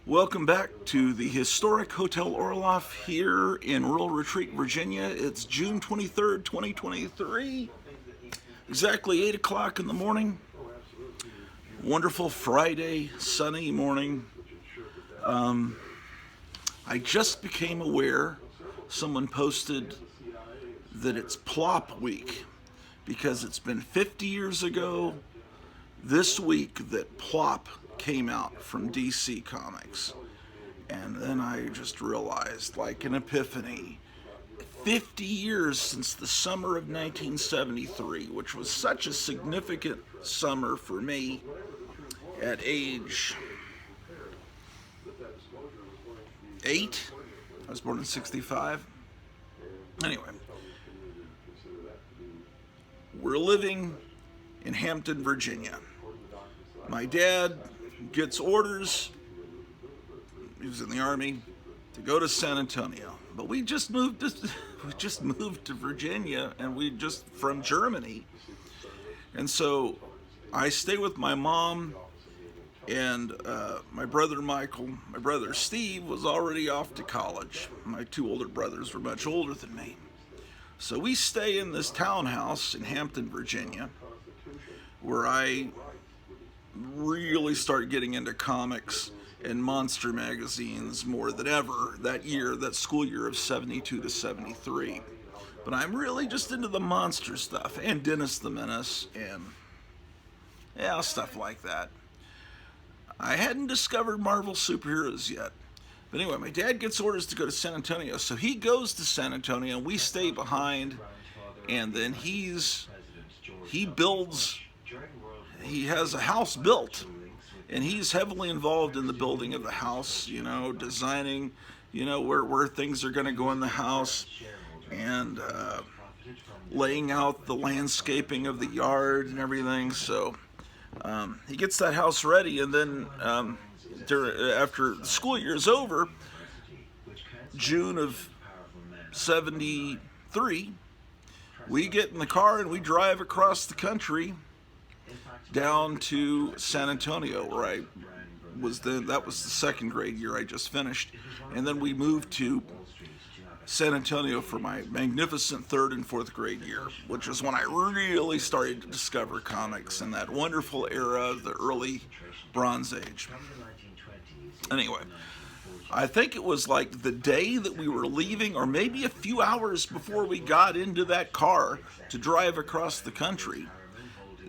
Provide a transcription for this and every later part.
Welcome back to the historic Hotel Orloff here in Rural Retreat, Virginia. It's June 23rd, 2023, exactly 8 o'clock in the morning. Wonderful Friday, sunny morning. I just became aware, someone posted that it's PLOP week because it's been 50 years ago this week that PLOP came out from DC Comics. And then I just realized, like an epiphany, 50 years since the summer of 1973, which was such a significant summer for me at age 8. I was born in 65. Anyway, we're living in Hampton, Virginia. My dad gets orders, he was in the Army, to go to San Antonio. But we just moved to Virginia, and we just from Germany. And so I stay with my mom and my brother Michael. My brother Steve was already off to college. My two older brothers were much older than me. So we stay in this townhouse in Hampton, Virginia, where I really start getting into comics and monster magazines more than ever that year, that school year of 72 to 73. But I'm really just into the monster stuff and Dennis the Menace and stuff like that. I hadn't discovered Marvel superheroes yet. But anyway, my dad gets orders to go to San Antonio, so he goes to San Antonio and we stay behind, and then he has a house built, and he's heavily involved in the building of the house, designing, where things are going to go in the house, and laying out the landscaping of the yard and everything. So he gets that house ready, and then after the school year is over, June of 73, we get in the car and we drive across the country down to San Antonio, where I was then. That was the second grade year I just finished, and then we moved to San Antonio for my magnificent third and fourth grade year, which is when I really started to discover comics in that wonderful era, the early Bronze Age. Anyway, I think it was like the day that we were leaving, or maybe a few hours before we got into that car to drive across the country,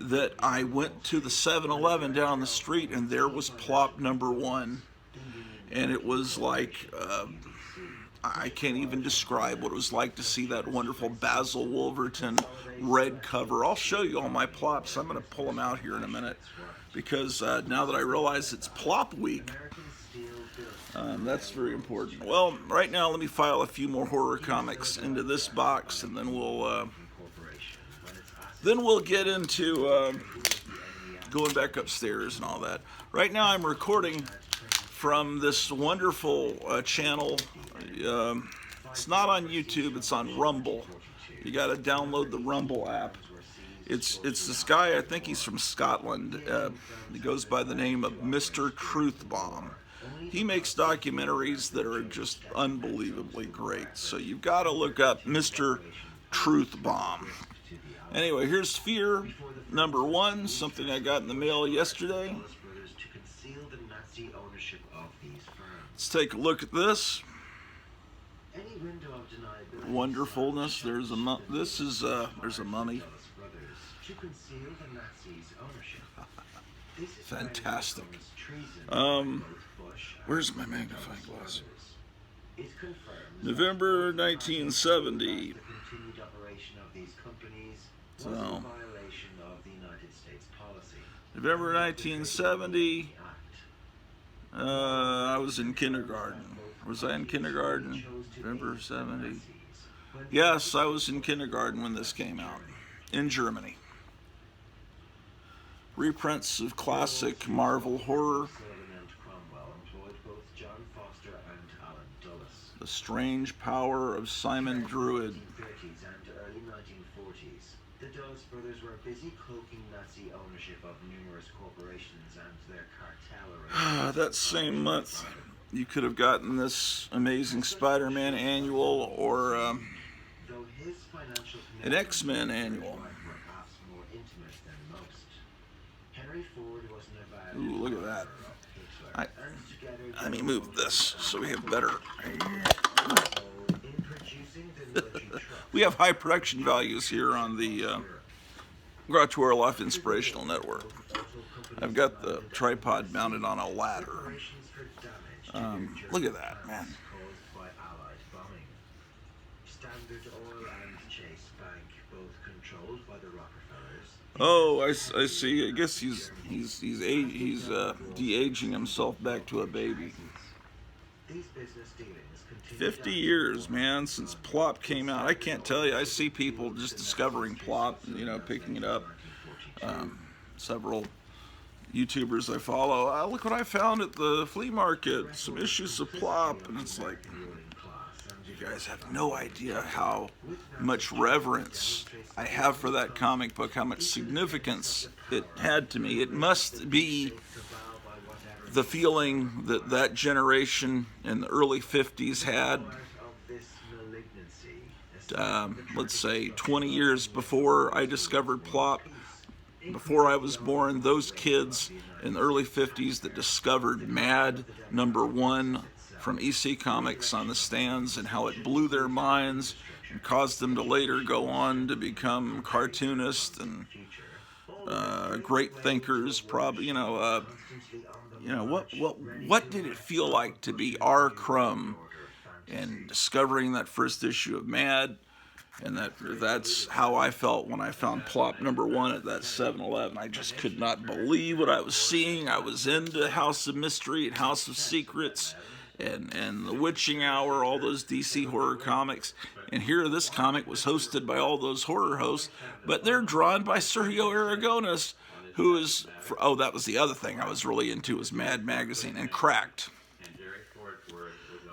that I went to the 7-Eleven down the street, and there was PLOP #1. And it was like, I can't even describe what it was like to see that wonderful Basil Wolverton red cover. I'll show you all my PLOPs. I'm going to pull them out here in a minute, because now that I realize it's PLOP week, that's very important. Well, right now let me file a few more horror comics into this box, and then we'll get into going back upstairs and all that. Right now I'm recording from this wonderful channel. It's not on YouTube, it's on Rumble. You got to download the Rumble app. It's this guy, I think he's from Scotland. He goes by the name of Mr. Truth Bomb. He makes documentaries that are just unbelievably great. So you've got to look up Mr. Truth Bomb. Anyway, here's Fear #1, something I got in the mail yesterday. Let's take a look at this. Wonderfulness. There's a mummy. Fantastic. Where's my magnifying glass? November 1970. So, November 1970, I was in kindergarten. Was I in kindergarten? November 70. Yes, I was in kindergarten when this came out, in Germany. Reprints of classic Marvel horror. The Strange Power of Simon Druid. The Dulles brothers were busy cloaking Nazi ownership of numerous corporations and their cartel arrangements. That same month, you could have gotten this Amazing Spider-Man annual or Though his financial an X-Men annual. were perhaps more intimate than most. Henry Ford was an avowed Ooh, look at that. Hitler, and together Let me move this so we have better. in producing the military trucks. We have high production values here on the Groucho Orloff Inspirational Network. I've got the tripod mounted on a ladder. Look at that, man. Caused by Allied bombing. Standard Oil and Chase Bank, both controlled by the Rockefellers. Oh, I see. I guess he's de-aging himself back to a baby. These business dealings continue 50 years, man, since PLOP came out. I can't tell you. I see people just discovering PLOP, you know, picking it up. Several YouTubers I follow. Oh, look what I found at the flea market. Some issues of PLOP. And it's like, you guys have no idea how much reverence I have for that comic book, how much significance it had to me. It must be the feeling that that generation in the early 50s had, let's say 20 years before I discovered PLOP. Before I was born, those kids in the early 50s that discovered Mad #1 from EC Comics on the stands and how it blew their minds and caused them to later go on to become cartoonists and great thinkers. Probably, what did it feel like to be R. Crumb and discovering that first issue of Mad? And that's how I felt when I found PLOP #1 at that 7-Eleven. I just could not believe what I was seeing. I was into House of Mystery and House of Secrets and The Witching Hour, all those DC horror comics. And here this comic was hosted by all those horror hosts, but they're drawn by Sergio Aragones, who is, that was the other thing I was really into, was Mad Magazine and Cracked.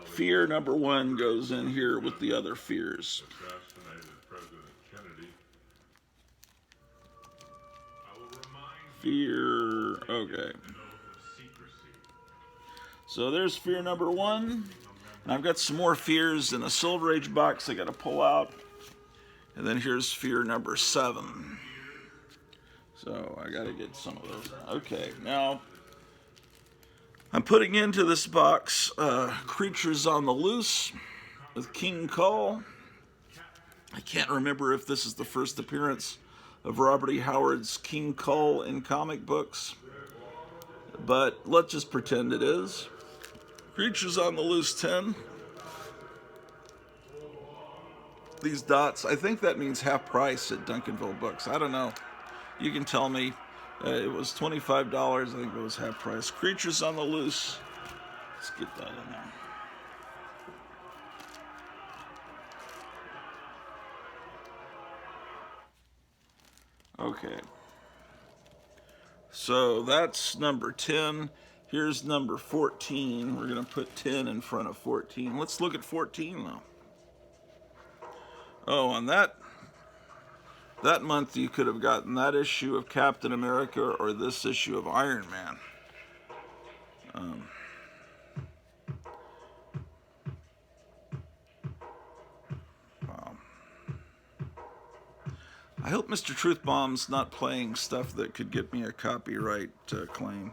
Fear #1 goes in here with the other fears. Fear, okay. So there's fear #1. And I've got some more fears in a Silver Age box I got to pull out. And then here's fear #7. So I got to get some of those. Okay, now I'm putting into this box Creatures on the Loose with King Kull. I can't remember if this is the first appearance of Robert E. Howard's King Kull in comic books, but let's just pretend it is. Creatures on the Loose 10. These dots, I think that means half price at Duncanville Books. I don't know. You can tell me. It was $25. I think it was half price. Creatures on the Loose. Let's get that in there. Okay. So that's number 10. Here's number 14. We're going to put 10 in front of 14. Let's look at 14 though. Oh, on that month you could have gotten that issue of Captain America or this issue of Iron Man. Wow. I hope Mr. Truthbomb's not playing stuff that could get me a copyright claim.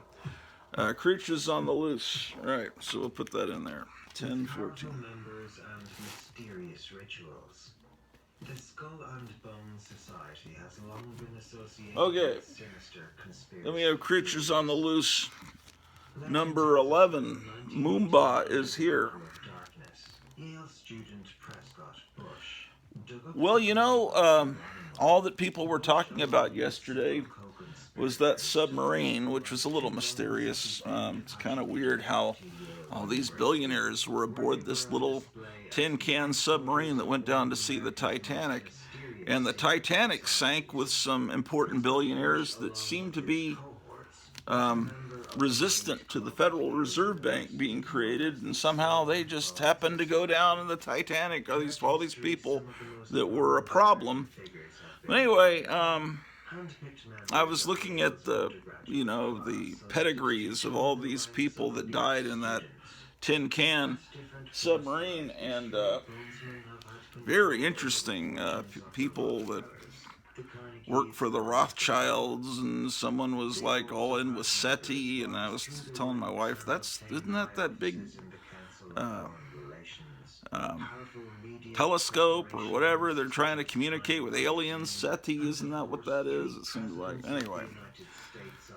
Creatures on the Loose. All right, so we'll put that in there. 10, 14. Members and mysterious rituals. The Skull and Bones Society has long been associated with sinister conspiracies. Then we have Creatures on the Loose. Number 11, Moomba is here. Yale student Prescott Bush. Well, you know, all that people were talking about yesterday was that submarine, which was a little mysterious. It's kind of weird how all these billionaires were aboard this little tin can submarine that went down to see the Titanic. And the Titanic sank with some important billionaires that seemed to be resistant to the Federal Reserve Bank being created, and somehow they just happened to go down in the Titanic. All these people that were a problem. But anyway, I was looking at the pedigrees of all these people that died in that tin can submarine, and very interesting people that worked for the Rothschilds, and someone was like all in with SETI, and I was telling my wife, isn't that big telescope or whatever they're trying to communicate with aliens? SETI, isn't that what that is? It seems like. Anyway,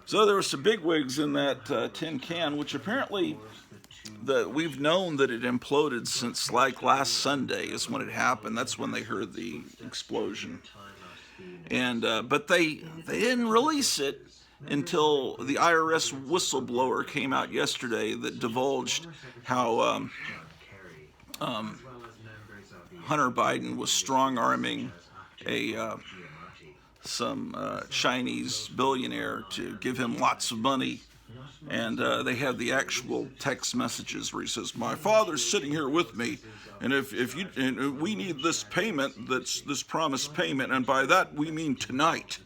so there were some bigwigs in that tin can, which apparently we've known that it imploded since like last Sunday is when it happened. That's when they heard the explosion. And but they didn't release it until the IRS whistleblower came out yesterday that divulged how Hunter Biden was strong-arming some Chinese billionaire to give him lots of money. And they have the actual text messages where he says, "My father's sitting here with me, and and we need this payment, that's this promised payment, and by that we mean tonight.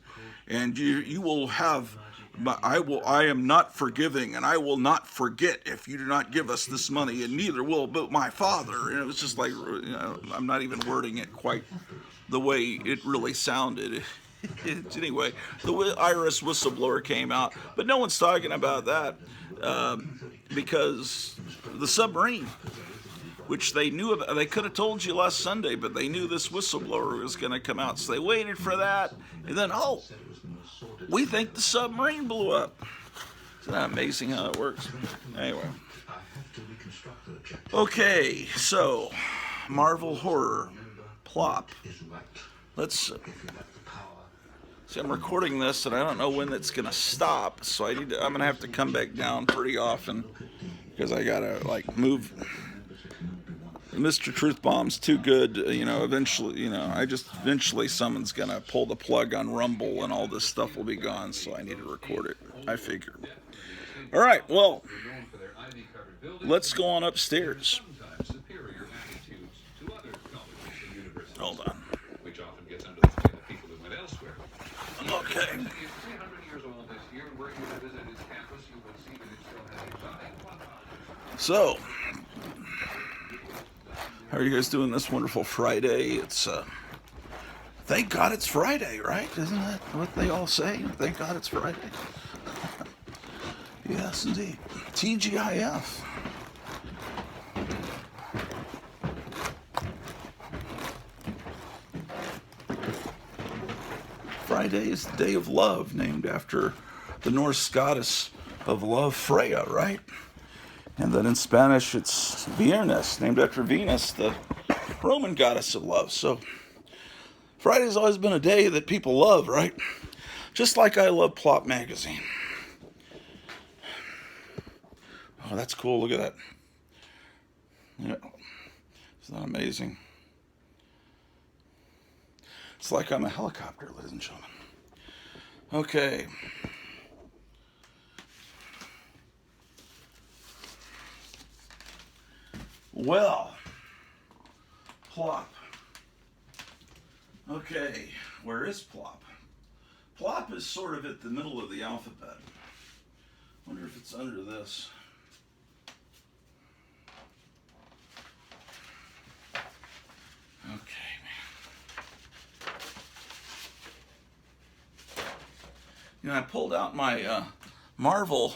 And you will have, I am not forgiving, and I will not forget if you do not give us this money, and neither will but my father." And it was just like, I'm not even wording it quite the way it really sounded. Anyway, the IRS whistleblower came out, but no one's talking about that because the submarine, which they knew about, they could have told you last Sunday, but they knew this whistleblower was going to come out, so they waited for that, and then, oh, we think the submarine blew up. Isn't that amazing how it works? Anyway. Okay, so, Marvel Horror, PLOP. Let's... See, I'm recording this, and I don't know when it's gonna stop, so I'm gonna have to come back down pretty often because I gotta move. Mr. Truth Bomb's too good, Eventually, eventually someone's gonna pull the plug on Rumble, and all this stuff will be gone. So I need to record it. I figure. All right, well, let's go on upstairs. Hold on. Okay. So, how are you guys doing this wonderful Friday? It's, thank God it's Friday, right? Isn't that what they all say? Thank God it's Friday. Yes, indeed. TGIF. Friday is the day of love, named after the Norse goddess of love, Freya, right? And then in Spanish, it's Viernes, named after Venus, the Roman goddess of love. So Friday's always been a day that people love, right? Just like I love PLOP magazine. Oh, that's cool. Look at that. Yeah. Isn't that amazing? It's like I'm a helicopter, ladies and gentlemen. Okay. Well, PLOP. Okay, where is PLOP? PLOP is sort of at the middle of the alphabet. Wonder if it's under this. Okay. I pulled out my Marvel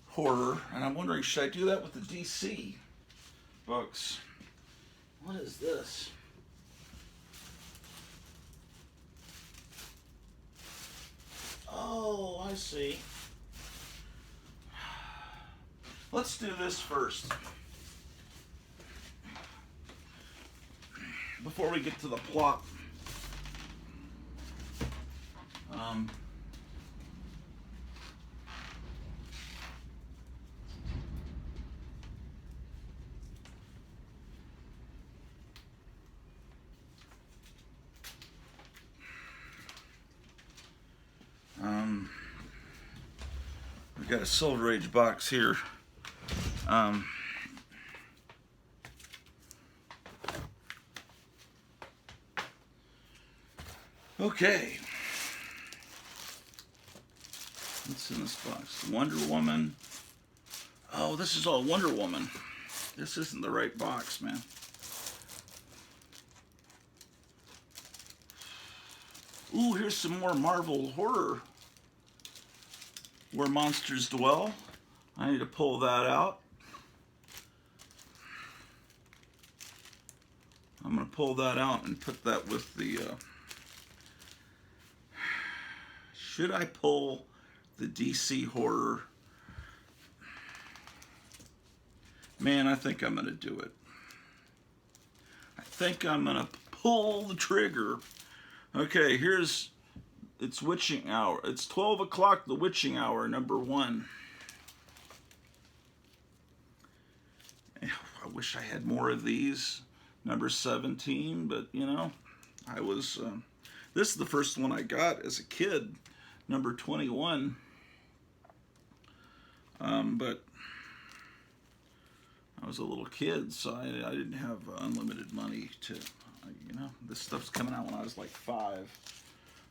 horror, and I'm wondering, should I do that with the DC books? What is this? Oh, I see. Let's do this first. Before we get to the plot. We've got a Silver Age box here. Okay. What's in this box? Wonder Woman. Oh, Oh, this is all Wonder Woman. This isn't the right box, man. Ooh, here's some more Marvel horror. Where Monsters Dwell. I need to pull that out. I'm going to pull that out and put that with the... Should I pull the DC horror? Man, I think I'm going to do it. I think I'm going to pull the trigger. Okay, here's... It's witching hour. It's 12 o'clock, the witching hour, number 1. I wish I had more of these. Number 17, but you know, I was... this is the first one I got as a kid, number 21. But I was a little kid, so I didn't have unlimited money to, you know, this stuff's coming out when I was like 5.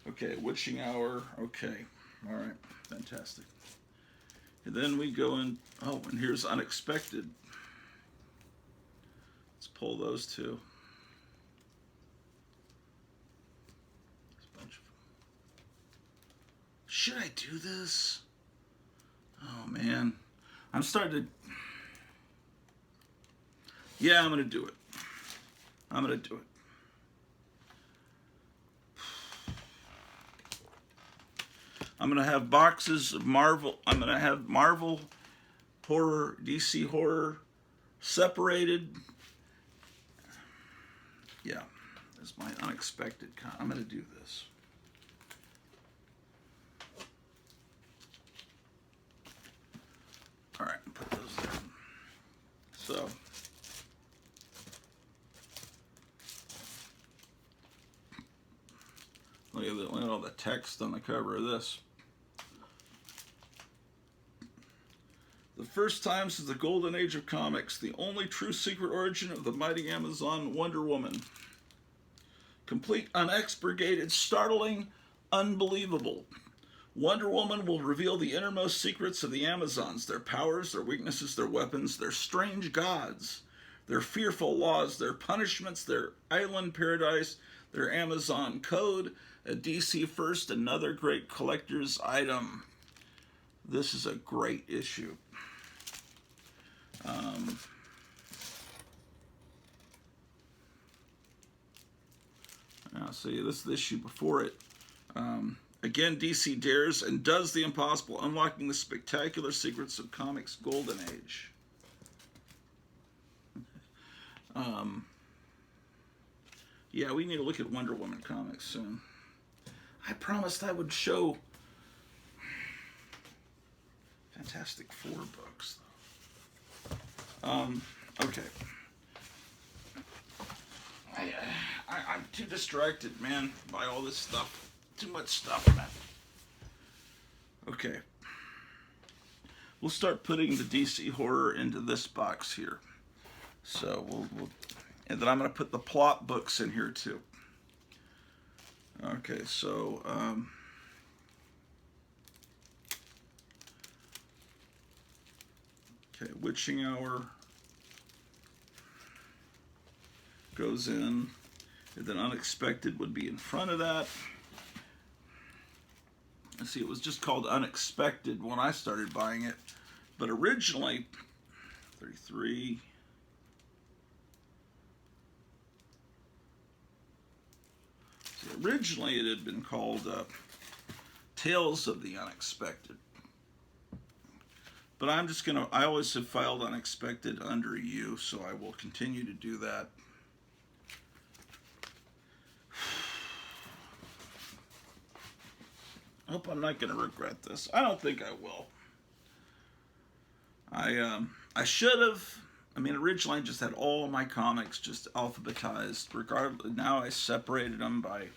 Okay, witching hour. Okay, all right, fantastic. And then we go in. Oh, and here's unexpected. Let's pull those two. There's a bunch of them. Should I do this? Oh man, I'm starting to. Yeah, I'm gonna do it. I'm gonna do it. I'm going to have boxes of Marvel. I'm going to have Marvel horror, DC horror separated. Yeah, this is my unexpected kind. I'm going to do this. All right, put those there. So, look at all the text on the cover of this. The first time since the golden age of comics, the only true secret origin of the mighty Amazon Wonder Woman. Complete, unexpurgated, startling, unbelievable. Wonder Woman will reveal the innermost secrets of the Amazons, their powers, their weaknesses, their weapons, their strange gods, their fearful laws, their punishments, their island paradise, their Amazon code, a DC first, another great collector's item. This is a great issue. Now, see, this is the issue before it. Again, DC dares and does the impossible, unlocking the spectacular secrets of comics' golden age. Yeah, we need to look at Wonder Woman comics soon. I promised I would show Fantastic Four books, though. Okay. I'm too distracted, man, by all this stuff. Too much stuff, man. Okay. We'll start putting the DC horror into this box here. So we'll and then I'm going to put the PLOP books in here too. Okay, so okay, Witching Hour goes in, and then Unexpected would be in front of that. Let's see, it was just called Unexpected when I started buying it, but originally 33. See, originally it had been called Tales of the Unexpected. But I'm just gonna, I always have filed Unexpected under U, so I will continue to do that. I hope I'm not gonna regret this. I don't think I will. I should have. I mean, originally I just had all my comics just alphabetized. Regardless, now I separated them by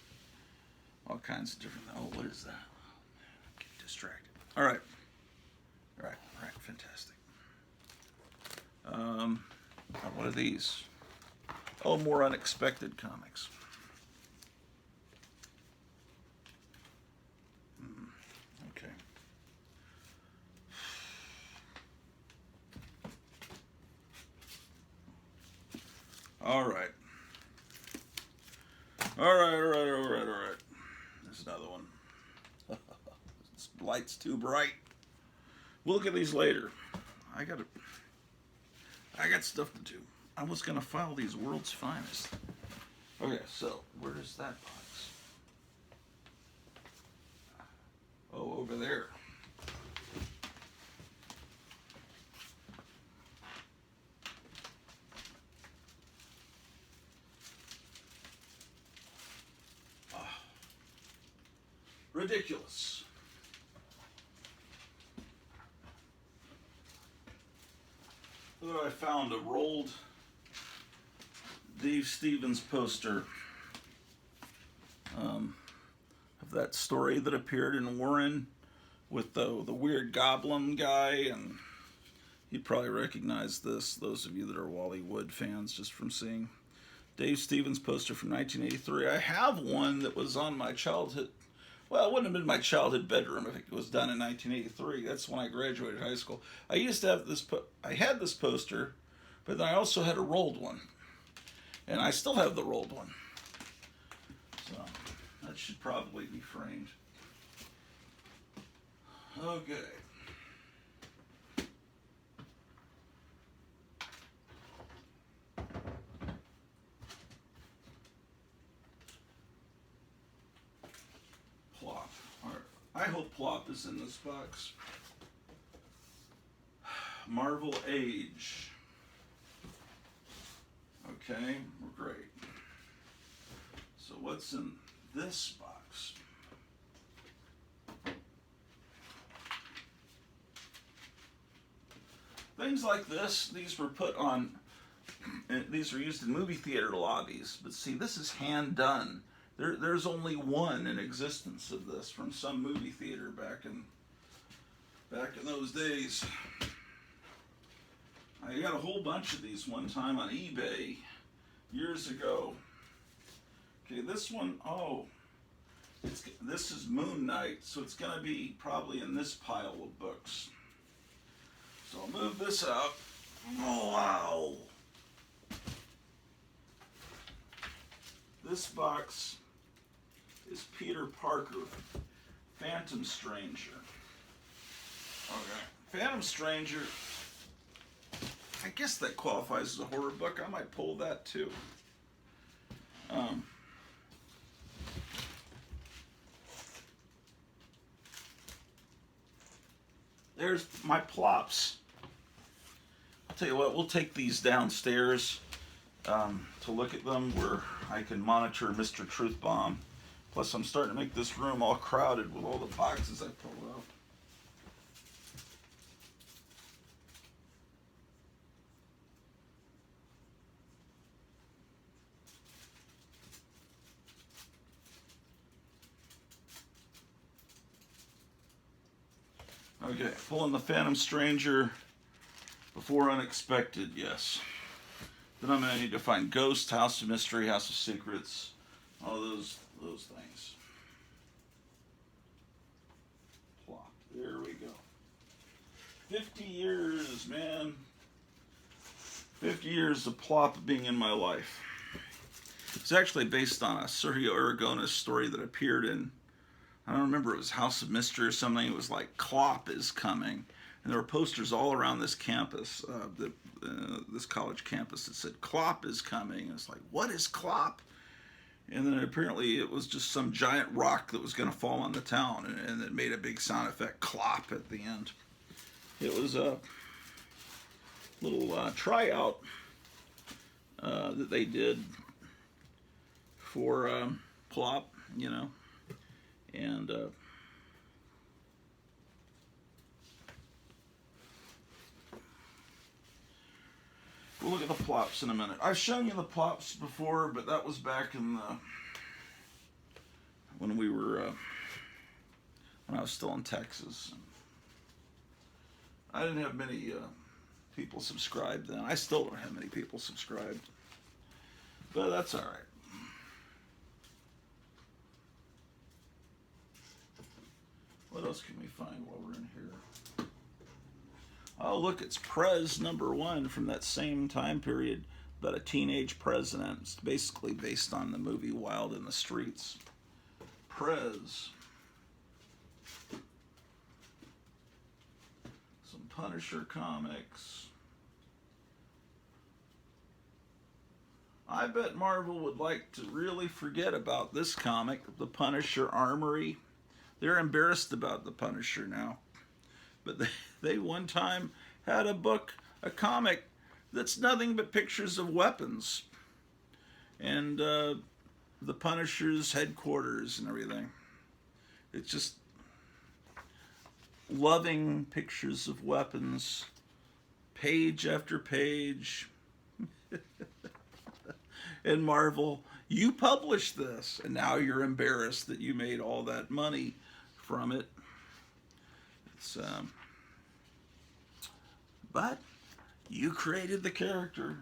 all kinds of different. Oh, what is that? Oh, man, I'm getting distracted. All right, fantastic. What are these? Oh, more Unexpected comics. Okay. All right. All right, all right, all right, all right. There's another one. This light's too bright. We'll look at these later. I got stuff to do. I was gonna file these world's finest. Okay, so where is that box? Oh, over there. Ridiculous. Look, I found a rolled Dave Stevens poster of that story that appeared in Warren with the weird goblin guy, and you probably recognize this, those of you that are Wally Wood fans, just from seeing Dave Stevens poster from 1983. I have one that was on my childhood. Well, it wouldn't have been my childhood bedroom if it was done in 1983. That's when I graduated high school. I used to have this. I had this poster, but then I also had a rolled one, and I still have the rolled one. So that should probably be framed. Okay. PLOP. All right. I hope PLOP is in this box. Marvel Age. Okay, we're great. So what's in this box? Things like this, these were put on, these are used in movie theater lobbies, but see, this is hand done. There's only one in existence of this from some movie theater back in those days. I got a whole bunch of these one time on eBay years ago. Okay, this one, oh, this is Moon Knight, so it's going to be probably in this pile of books. So I'll move this out. Oh, wow. This box is Peter Parker, Phantom Stranger. Okay, Phantom Stranger, I guess that qualifies as a horror book. I might pull that too. There's my plops. I'll tell you what, we'll take these downstairs to look at them where I can monitor Mr. Truth Bomb. Plus, I'm starting to make this room all crowded with all the boxes I pulled out. Okay, pulling the Phantom Stranger before Unexpected, yes. Then I'm going to need to find Ghost, House of Mystery, House of Secrets, all those things. Plop. There we go. 50 years, man. 50 years of Plop being in my life. It's actually based on a Sergio Aragonés story that appeared in, I don't remember, it was House of Mystery or something. It was like PLOP is coming. And there were posters all around this campus, this college campus, that said CLOP is coming. And it's like, what is CLOP? And then apparently it was just some giant rock that was going to fall on the town, and it made a big sound effect, CLOP, at the end. It was a little tryout that they did for PLOP, you know, and we'll look at the plops in a minute. I've shown you the plops before, but that was back in the when we were when I was still in Texas. I didn't have many people subscribed then. I still don't have many people subscribed, but that's all right. What else can we find while we're in here? Oh, look, it's Prez #1 from that same time period. about a teenage president. It's basically based on the movie Wild in the Streets. Prez. Some Punisher comics. I bet Marvel would like to really forget about this comic, The Punisher Armory. They're embarrassed about The Punisher now. But they one time had a comic that's nothing but pictures of weapons. And the Punisher's headquarters and everything. It's just loving pictures of weapons, page after page. And Marvel, you published this, and now you're embarrassed that you made all that money from it. It's but you created the character,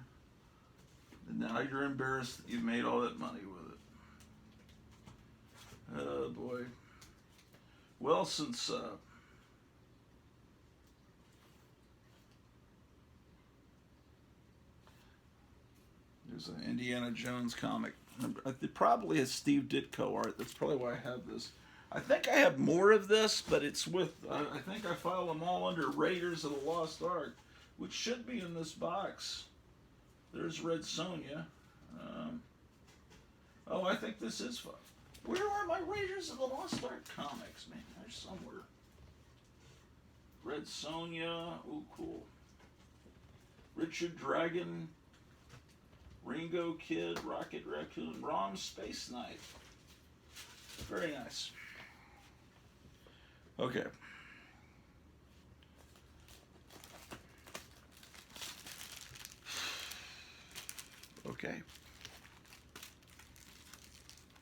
and now you're embarrassed that you made all that money with it. Oh boy. Well, since there's an Indiana Jones comic. It probably has Steve Ditko art. That's probably why I have this. I think I have more of this, but it's with, I think I file them all under Raiders of the Lost Ark, which should be in this box. There's Red Sonja. Oh, I think this is fun. Where are my Raiders of the Lost Ark comics, man? They're somewhere. Red Sonja. Oh, cool. Richard Dragon. Ringo Kid, Rocket Raccoon, Rom Space Knight. Very nice. Okay. Okay.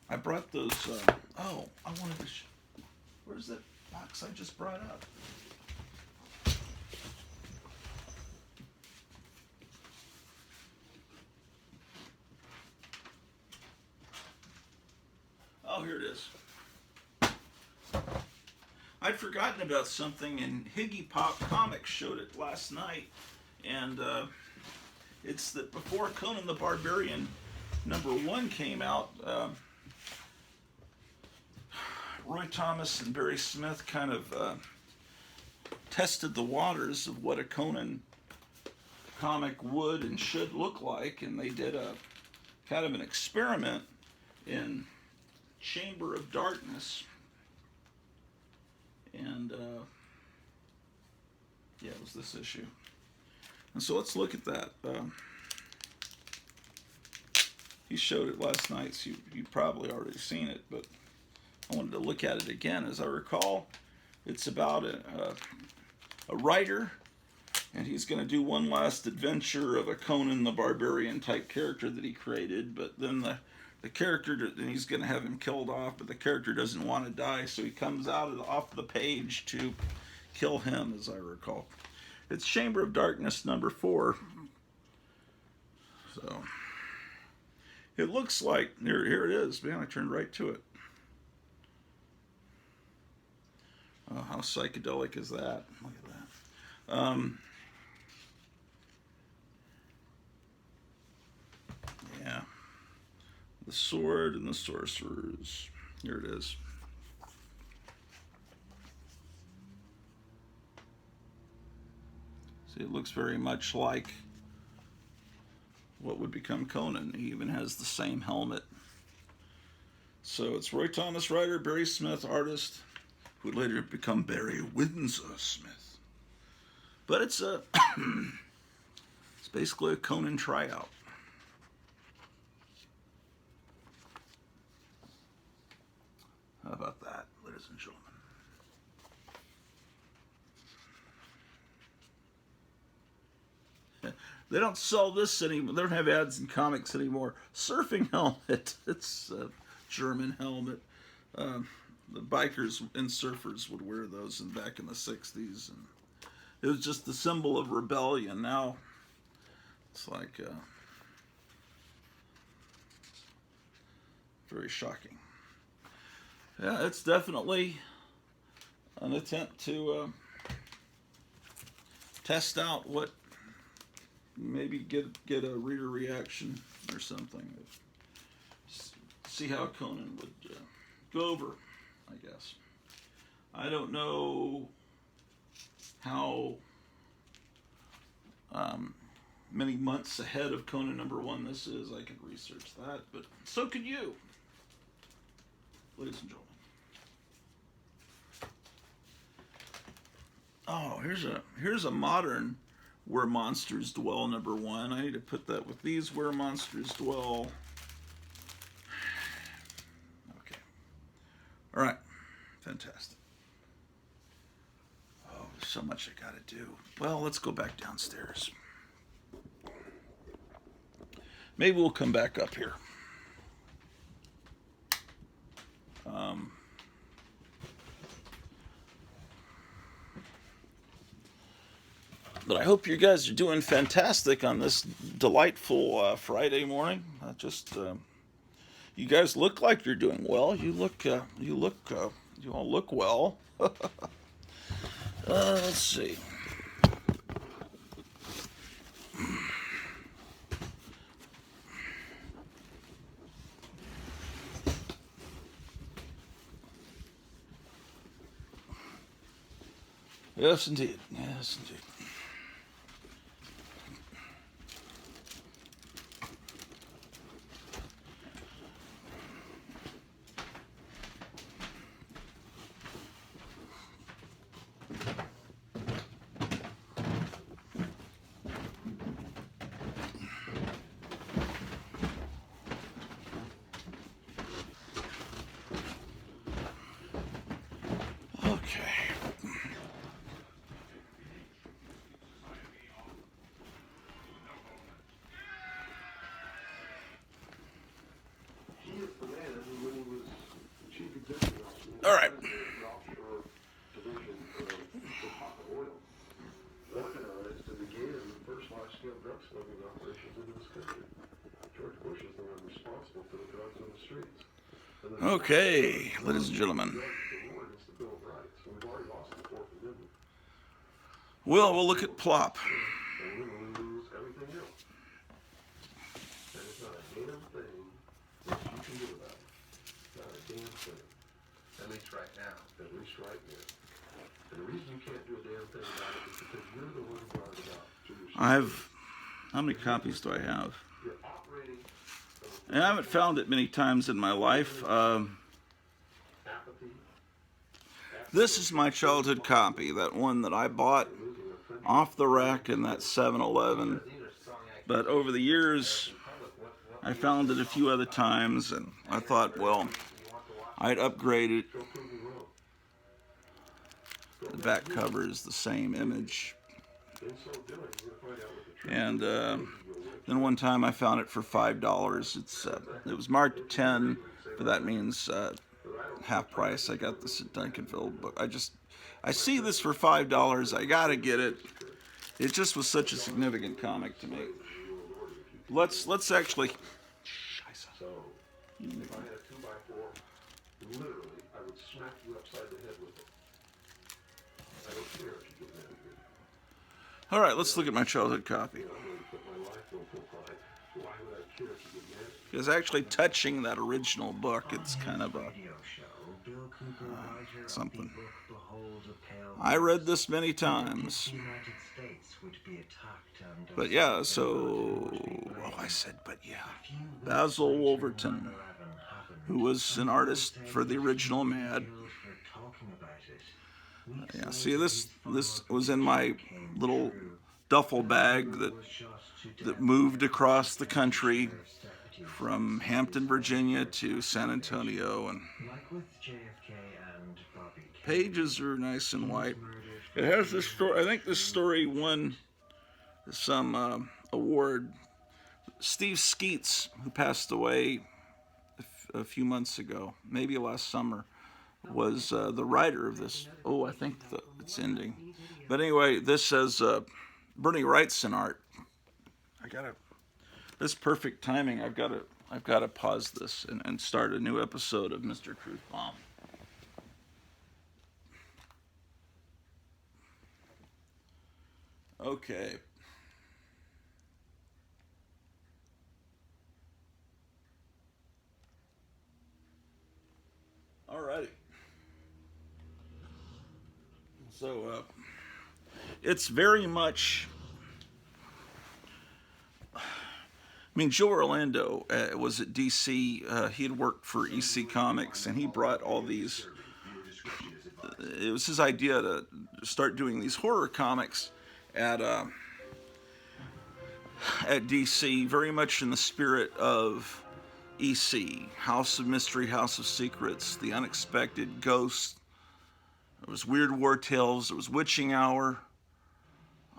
I brought those, oh, I wanted to, where's that box I just brought up? Oh, here it is. I'd forgotten about something, and Higgy Pop Comics showed it last night, and it's that before Conan the Barbarian #1 came out, Roy Thomas and Barry Smith kind of tested the waters of what a Conan comic would and should look like, and they did a kind of an experiment in Chamber of Darkness, and yeah, it was this issue. And so let's look at that. He showed it last night, so you've probably already seen it, but I wanted to look at it again. As I recall, it's about a writer, and he's going to do one last adventure of a Conan the Barbarian type character that he created, but then the character, and he's going to have him killed off, but the character doesn't want to die, so he comes out off the page to kill him, as I recall. It's Chamber of Darkness #4. So it looks like, here it is. Man, I turned right to it. Oh, how psychedelic is that? Look at that. Yeah. The Sword and the Sorcerers. Here it is. See, it looks very much like what would become Conan. He even has the same helmet. So it's Roy Thomas writer, Barry Smith artist, who would later become Barry Windsor Smith. But it's a it's basically a Conan tryout. How about that, ladies and gentlemen? They don't sell this anymore. They don't have ads in comics anymore. Surfing helmet. It's a German helmet. The bikers and surfers would wear those back in the 60s. And it was just the symbol of rebellion. Now it's like very shocking. Yeah, it's definitely an attempt to test out what maybe get a reader reaction or something. See how Conan would go over, I guess. I don't know how many months ahead of Conan #1 this is. I could research that, but so could you, ladies and gentlemen. Oh, here's a modern Where Monsters Dwell #1. I need to put that with these Where Monsters Dwell. Okay. All right. Fantastic. Oh, there's so much I gotta do. Well, let's go back downstairs. Maybe we'll come back up here. But I hope you guys are doing fantastic on this delightful Friday morning. You guys look like you're doing well. You all look well. Let's see. Yes, indeed. Yes, indeed. All right. Okay, ladies and gentlemen. Well, we'll look at PLOP. At least right now. At least right now. And the reason you can't do a damn thing about it is because you're the one who brought it up. I have... How many copies do I have? I haven't found it many times in my life. This is my childhood copy, that one that I bought off the rack in that 7-Eleven. But over the years, I found it a few other times, and I thought, well, I'd upgrade it. The back cover is the same image. And then one time I found it for $5. It was marked at 10, but that means half price. I got this at Duncanville, but I see this for $5. I gotta get it. It just was such a significant comic to me. Let's actually. So, if I had a 2x4, literally, I would smack you upside the head with it. I don't care if you get mad at me. All right, let's look at my childhood copy. I'm going to put my life on profile. Why would I care if you get mad at me? Because actually touching that original book, it's kind of a something. I read this many times. But yeah, Basil Wolverton, who was an artist for the original Mad. Yeah, see, this was in my little duffel bag that moved across the country from Hampton, Virginia to San Antonio, and pages are nice and white. It has this story. I think this story won some award. Steve Skeets, who passed away a few months ago, maybe last summer, was the writer of this. Oh, I think it's ending. But anyway, this says Bernie Wrightson art. This perfect timing. I've got to pause this and start a new episode of Mr. Truth Bomb. Okay. So it's very much. I mean, Joe Orlando was at DC. He had worked for EC Comics, and he brought all these. It was his idea to start doing these horror comics at DC, very much in the spirit of EC, House of Mystery, House of Secrets, The Unexpected, Ghosts. There was Weird War Tales. There was Witching Hour.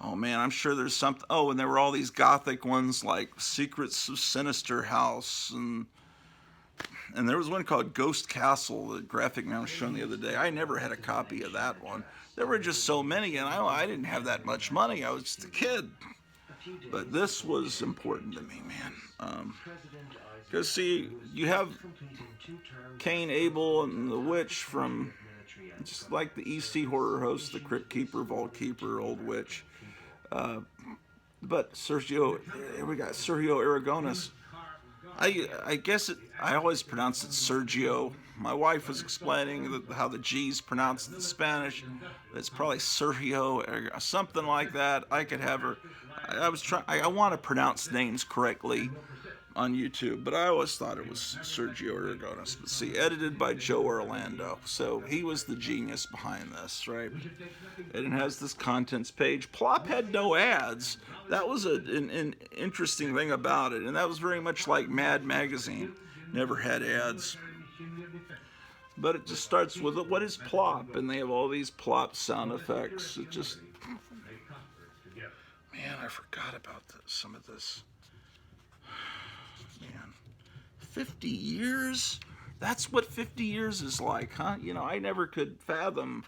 Oh man, I'm sure there's something. Oh, and there were all these gothic ones like Secrets of Sinister House, and there was one called Ghost Castle, the graphic I was shown the other day. I never had a copy of that one. There were just so many, and I didn't have that much money. I was just a kid. But this was important to me, man. Because see, you have Cain, Abel, and the witch from just like the EC horror host, the Crypt Keeper, Vault Keeper, Old Witch. But Sergio, here we got Sergio Aragonis. I guess I always pronounce it Sergio. My wife was explaining how the G's pronounced in Spanish. It's probably Sergio or something like that. I could have her. I want to pronounce names correctly on YouTube, but I always thought it was Sergio Aragonis. But see, edited by Joe Orlando. So he was the genius behind this, right? And it has this contents page. PLOP had no ads. That was an interesting thing about it. And that was very much like Mad Magazine. Never had ads. But it just starts with, what is PLOP? And they have all these PLOP sound effects. It just... Man, I forgot about some of this. Man, 50 years? That's what 50 years is like, huh? You know, I never could fathom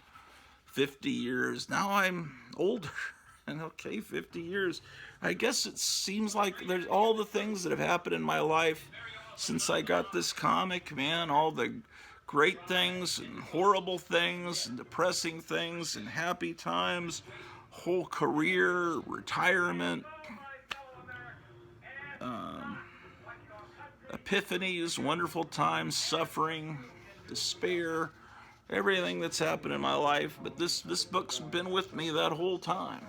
50 years. Now I'm older. And okay, 50 years. I guess it seems like there's all the things that have happened in my life since I got this comic, man. All the great things and horrible things and depressing things and happy times. Whole career, retirement, epiphanies, wonderful times, suffering, despair, everything that's happened in my life. But this book's been with me that whole time.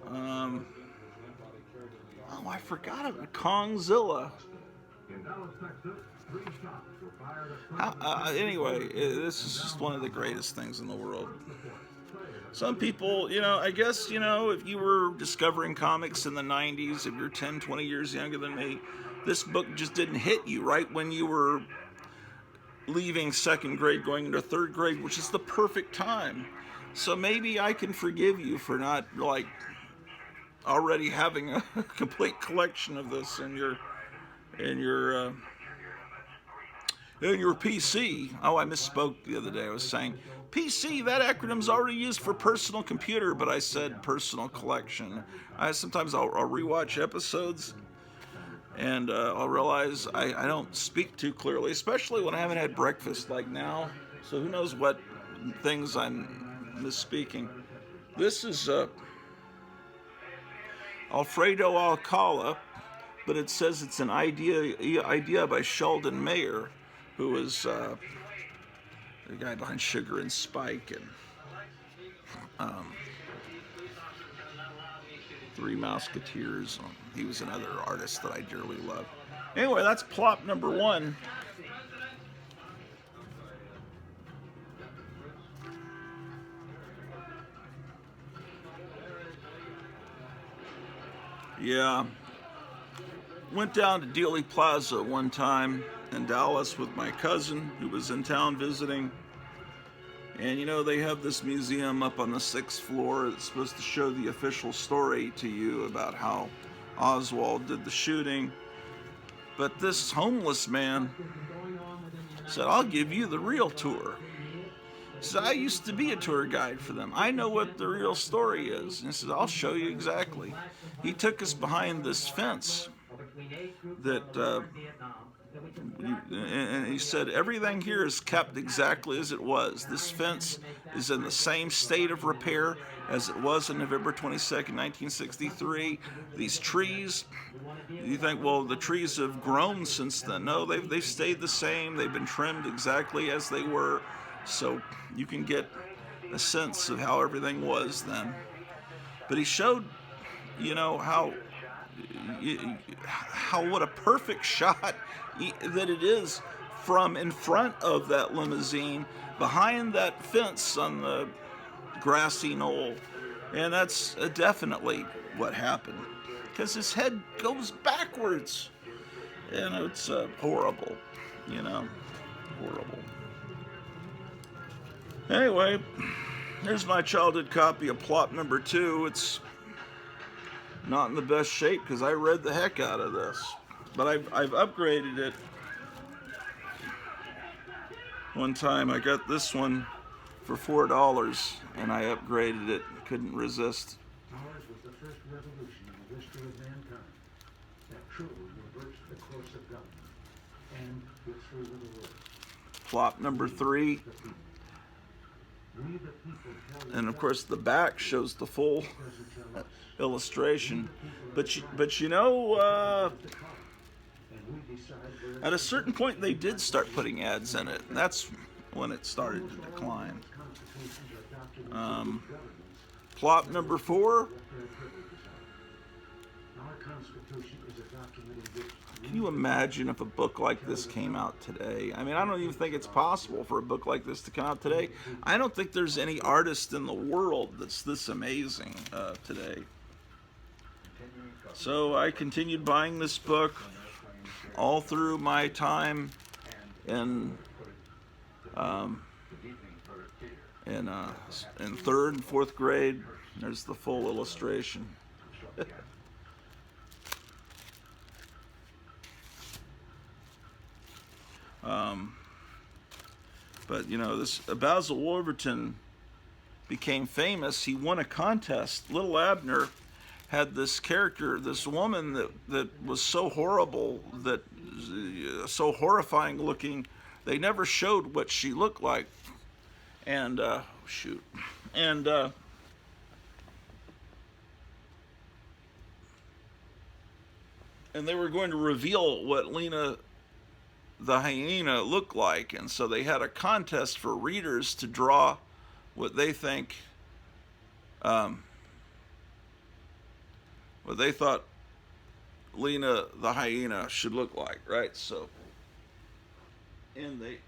Oh, I forgot it. Kongzilla. Anyway, this is just one of the greatest things in the world. Some people, you know, I guess, you know, if you were discovering comics in the 90s, if you're 10, 20 years younger than me, this book just didn't hit you right when you were leaving second grade, going into third grade, which is the perfect time. So maybe I can forgive you for not, like, already having a complete collection of this in your PC. Oh, I misspoke the other day. I was saying PC, that acronym's already used for personal computer, but I said personal collection. Sometimes I'll rewatch episodes and I'll realize I don't speak too clearly, especially when I haven't had breakfast like now. So who knows what things I'm misspeaking. This is Alfredo Alcala, but it says it's an idea by Sheldon Mayer, who was the guy behind Sugar and Spike and Three Musketeers. He was another artist that I dearly love. Anyway, that's PLOP number 1. Yeah. Went down to Dealey Plaza one time in Dallas with my cousin who was in town visiting. And you know, they have this museum up on the 6th floor that's supposed to show the official story to you about how Oswald did the shooting. But this homeless man said, I'll give you the real tour. He said, I used to be a tour guide for them. I know what the real story is. And he said, I'll show you exactly. He took us behind this fence that and he said everything here is kept exactly as it was. This fence is in the same state of repair as it was on November 22nd, 1963. These trees, you think, well, the trees have grown since then. No, they've stayed the same. They've been trimmed exactly as they were. so you can get a sense of how everything was then. But he showed, you know, how what a perfect shot that it is from in front of that limousine behind that fence on the grassy knoll. And that's definitely what happened, because his head goes backwards, and it's horrible, you know, horrible. Anyway, here's my childhood copy of Plop number 2. It's not in the best shape because I read the heck out of this, but I've upgraded it. One time I got this one for $4 and I upgraded it. Couldn't resist. Ours was the first revolution in the history of mankind that truly reversed the course of government and its through the world. Plop number 3. And of course the back shows the full illustration. But you know, at a certain point they did start putting ads in it, and that's when it started to decline. Plop number 4. Can you imagine if a book like this came out today? I mean, I don't even think it's possible for a book like this to come out today. I don't think there's any artist in the world that's this amazing today. So I continued buying this book all through my time in 3rd and 4th grade. There's the full illustration. But you know, this Basil Wolverton became famous. He won a contest. Little Abner had this character, this woman that was so horrible, that so horrifying looking. They never showed what she looked like. And shoot, and they were going to reveal what Lena the hyena looked like, and so they had a contest for readers to draw what they think, what they thought Lena the hyena should look like, right? So, and they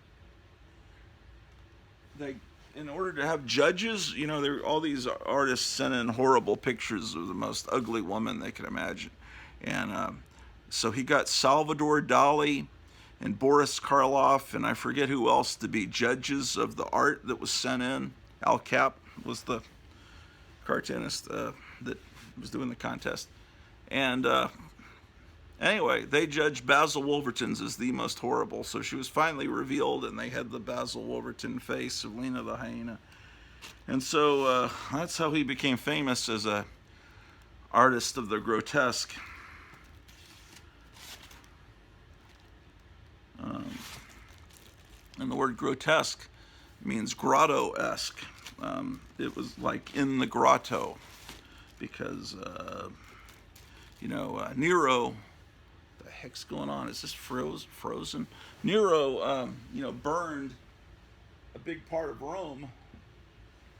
in order to have judges, you know, all these artists sent in horrible pictures of the most ugly woman they could imagine, and so he got Salvador Dali and Boris Karloff, and I forget who else, to be judges of the art that was sent in. Al Cap was the cartoonist that was doing the contest. And anyway, they judged Basil Wolverton's as the most horrible, so she was finally revealed, and they had the Basil Wolverton face of Lena the hyena. And so that's how he became famous as a artist of the grotesque. And the word grotesque means grotto-esque. It was like in the grotto, because, you know, Nero, what the heck's going on? Is this frozen? Nero, you know, burned a big part of Rome.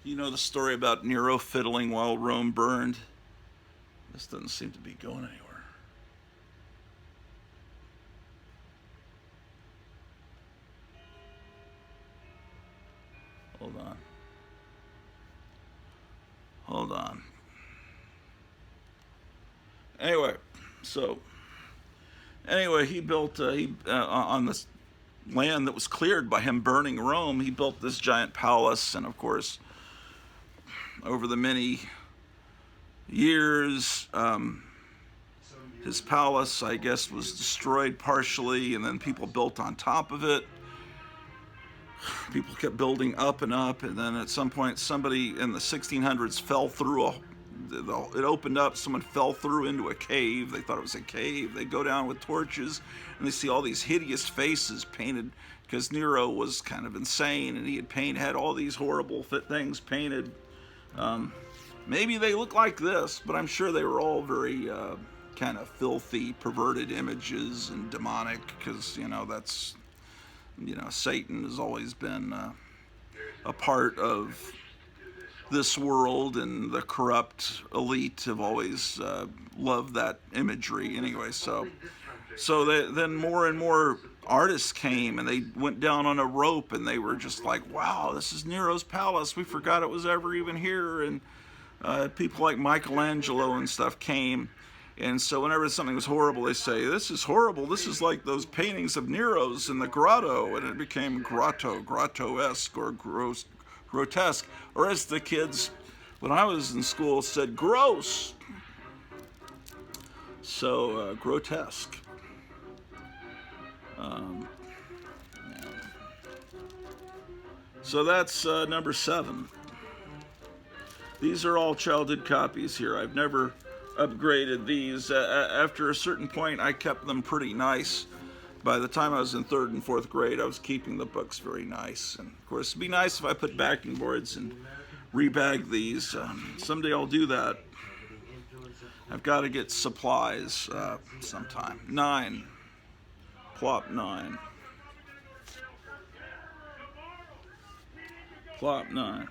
You know the story about Nero fiddling while Rome burned? This doesn't seem to be going anywhere. Hold on. Anyway, he built on this land that was cleared by him burning Rome. He built this giant palace, and of course, over the many years, his palace, I guess, was destroyed partially, and then people built on top of it. People kept building up, and then at some point somebody in the 1600s fell through it opened up, someone fell through into a cave. They thought it was a cave. They go down with torches, and they see all these hideous faces painted, because Nero was kind of insane, and he had all these horrible things painted. Maybe they look like this, but I'm sure they were all very kind of filthy, perverted images and demonic, because, you know, that's... You know, Satan has always been a part of this world, and the corrupt elite have always loved that imagery anyway. Then more and more artists came, and they went down on a rope, and they were just like, wow, this is Nero's palace, we forgot it was ever even here. And people like Michelangelo and stuff came, and so whenever something was horrible, they say, this is horrible, this is like those paintings of Nero's in the grotto, and it became grotesque, or grotesque, or as the kids when I was in school said, gross. So grotesque. Yeah. So that's number 7. These are all childhood copies here. I've never upgraded these. After a certain point, I kept them pretty nice. By the time I was in 3rd and 4th grade, I was keeping the books very nice. And of course, it'd be nice if I put backing boards and rebag these. Someday I'll do that. I've got to get supplies sometime. 9. PLOP 9. PLOP 9.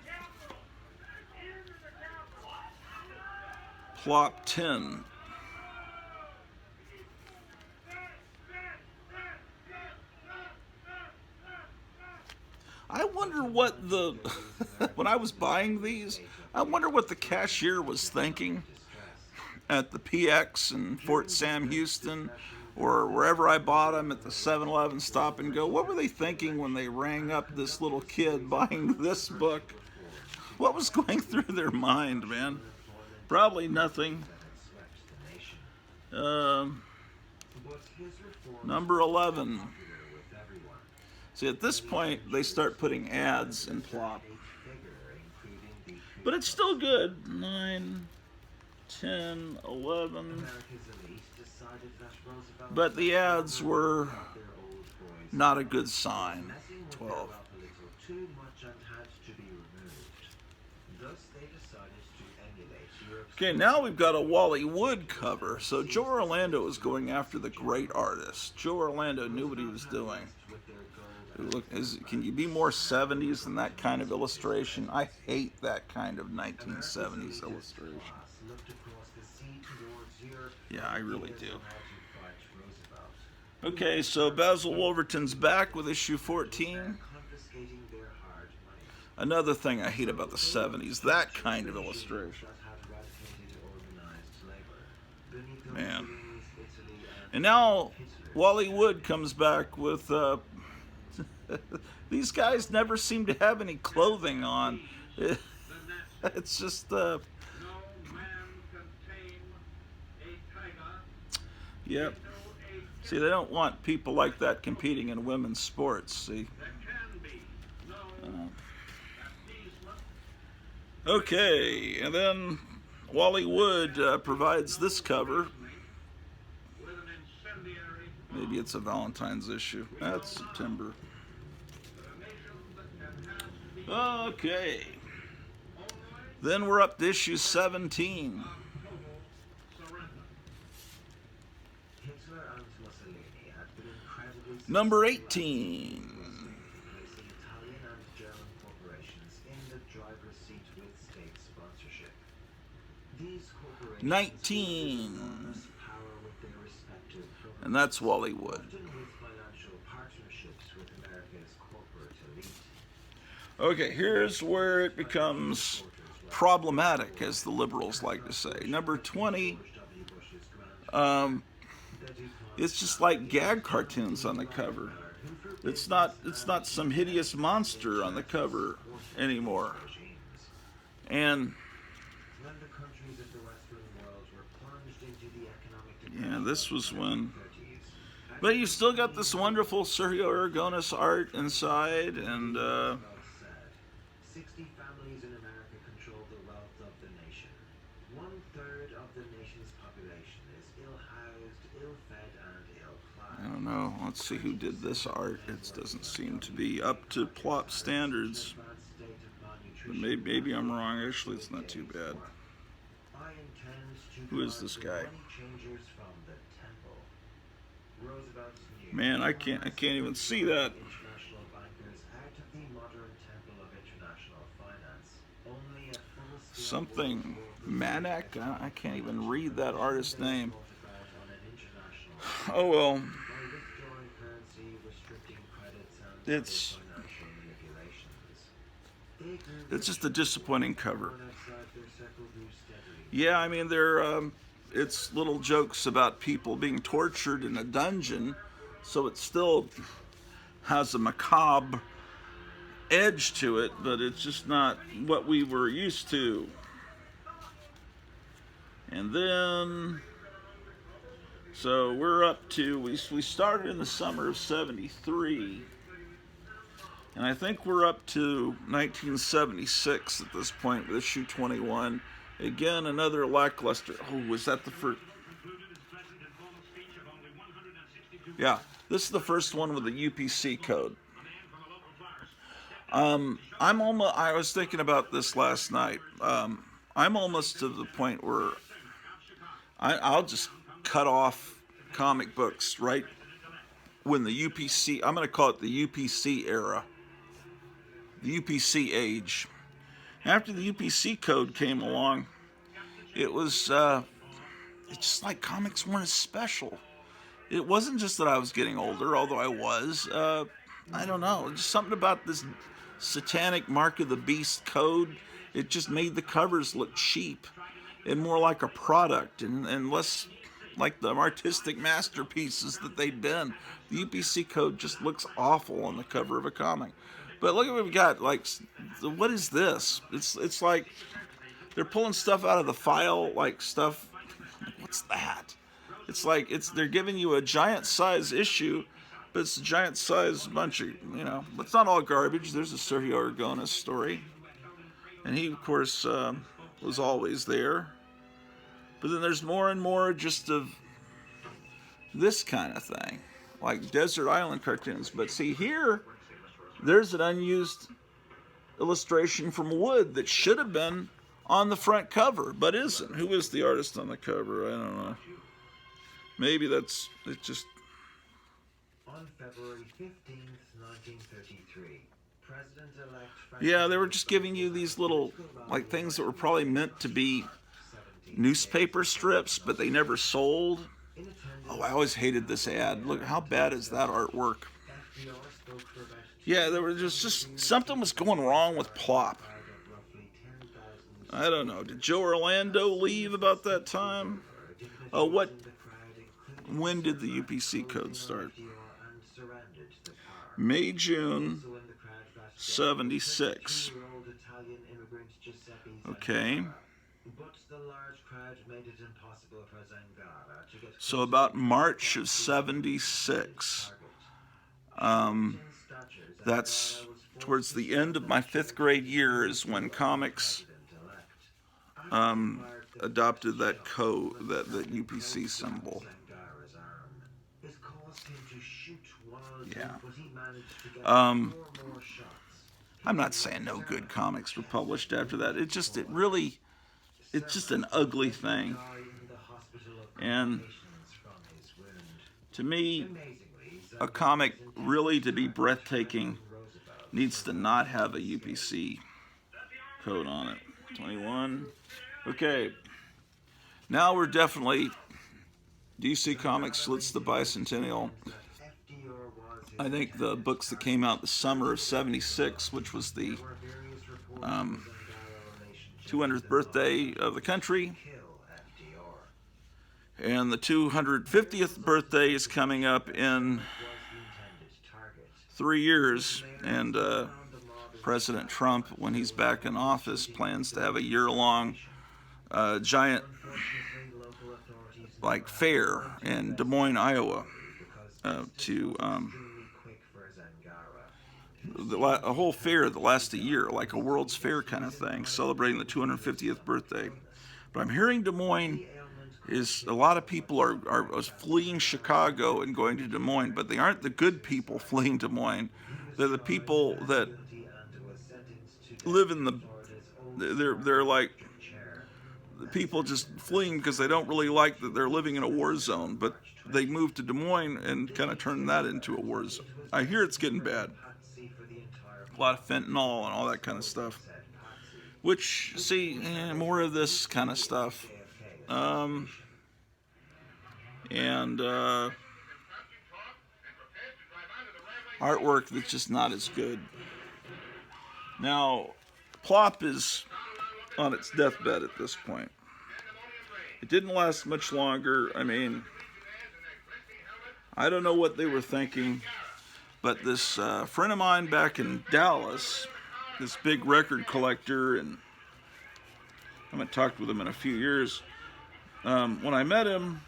PLOP 10. I wonder what the, when I was buying these, I wonder what the cashier was thinking at the PX in Fort Sam Houston, or wherever I bought them, at the 7-Eleven Stop and Go. What were they thinking when they rang up this little kid buying this book? What was going through their mind, man? Probably nothing. Number 11. See, at this point, they start putting ads in PLOP. But it's still good. 9, 10, 11. But the ads were not a good sign. 12. Okay, now we've got a Wally Wood cover. So Joe Orlando is going after the great artist. Joe Orlando knew what he was doing. Look, can you be more 70s than that kind of illustration? I hate that kind of 1970s illustration. Yeah, I really do. Okay, so Basil Wolverton's back with issue 14. Another thing I hate about the 70s, that kind of illustration. Man. And now Wally Wood comes back with... these guys never seem to have any clothing on. It's just... Yep. See, they don't want people like that competing in women's sports, see. Okay, and then Wally Wood provides this cover. Maybe it's a Valentine's issue. That's September. Okay. Then we're up to issue 17. Number 18. 19. And that's Wally Wood. Okay, here's where it becomes problematic, as the liberals like to say. Number 20, it's just like gag cartoons on the cover. It's not some hideous monster on the cover anymore. And yeah, this was when. But you still got this wonderful Sergio Aragonés art inside, and 60 families in America control the wealth of the nation. 1/3 of the nation's population is ill-housed, ill-fed, and ill-clad. I don't know. Let's see who did this art. It doesn't seem to be up to PLOP standards. But maybe I'm wrong. Actually, it's not too bad. Who is this guy? Man, I can't even see that. something Manak. I can't even read that artist's name. Oh well, By withdrawing currency, restricting credits, and other it's financial manipulations. They grew it's just a disappointing cover. born outside their circle grew steadily. Yeah, I mean it's little jokes about people being tortured in a dungeon, so it still has a macabre edge to it, but it's just not what we were used to. And then, so we're up to, we started in the summer of 73, and I think we're up to 1976 at this point with issue 21. Again, another lackluster. Oh, was that the first? Yeah, this is the first one with the UPC code. I was thinking about this last night. I'm almost to the point where I'll just cut off comic books right when the UPC, I'm going to call it the UPC era, the UPC age. After the UPC code came along, it was, it's just like comics weren't as special. It wasn't just that I was getting older, although I was. I don't know, just something about this satanic Mark of the Beast code. It just made the covers look cheap and more like a product and less like the artistic masterpieces that they'd been. The UPC code just looks awful on the cover of a comic. But look at what we got. Like, what is this? It's like they're pulling stuff out of the file, like stuff. What's that? It's like they're giving you a giant size issue, but it's a giant size bunch of, it's not all garbage. There's a Sergio Aragonés story, and he, of course, was always there. But then there's more and more just of this kind of thing, like Desert Island cartoons. But see here, there's an unused illustration from Wood that should have been on the front cover, but isn't. Who is the artist on the cover? I don't know. Maybe it's just... On February 15th, 1933, President-elect... Yeah, they were just giving you these little, like, things that were probably meant to be newspaper strips, but they never sold. Oh, I always hated this ad. Look, how bad is that artwork? Yeah, there was just something was going wrong with PLOP. I don't know. Did Joe Orlando leave about that time? When did the UPC code start? May, June 76. Okay. So about March of 76. That's towards the end of my 5th grade year is when comics adopted that code, that UPC symbol. Yeah. I'm not saying no good comics were published after that. It's just an ugly thing. And to me, a comic really to be breathtaking needs to not have a UPC code on it. 21. Okay. Now we're definitely DC Comics slits the bicentennial. I think the books that came out the summer of 76, which was the 200th birthday of the country, and the 250th birthday is coming up in 3 years, and President Trump, when he's back in office, plans to have a year-long giant fair in Des Moines, Iowa, a whole fair that lasts a year, like a World's Fair kind of thing, celebrating the 250th birthday. But I'm hearing Des Moines is, a lot of people are fleeing Chicago and going to Des Moines, but they aren't the good people fleeing Des Moines. They're the people that live in they're like the people just fleeing because they don't really like that they're living in a war zone, but they moved to Des Moines and kind of turned that into a war zone. I hear it's getting bad. A lot of fentanyl and all that kind of stuff. Which, see, more of this kind of stuff. And artwork that's just not as good. Now, PLOP is on its deathbed at this point. It didn't last much longer. I mean, I don't know what they were thinking, but this friend of mine back in Dallas, this big record collector, and I haven't talked with him in a few years. When I met him,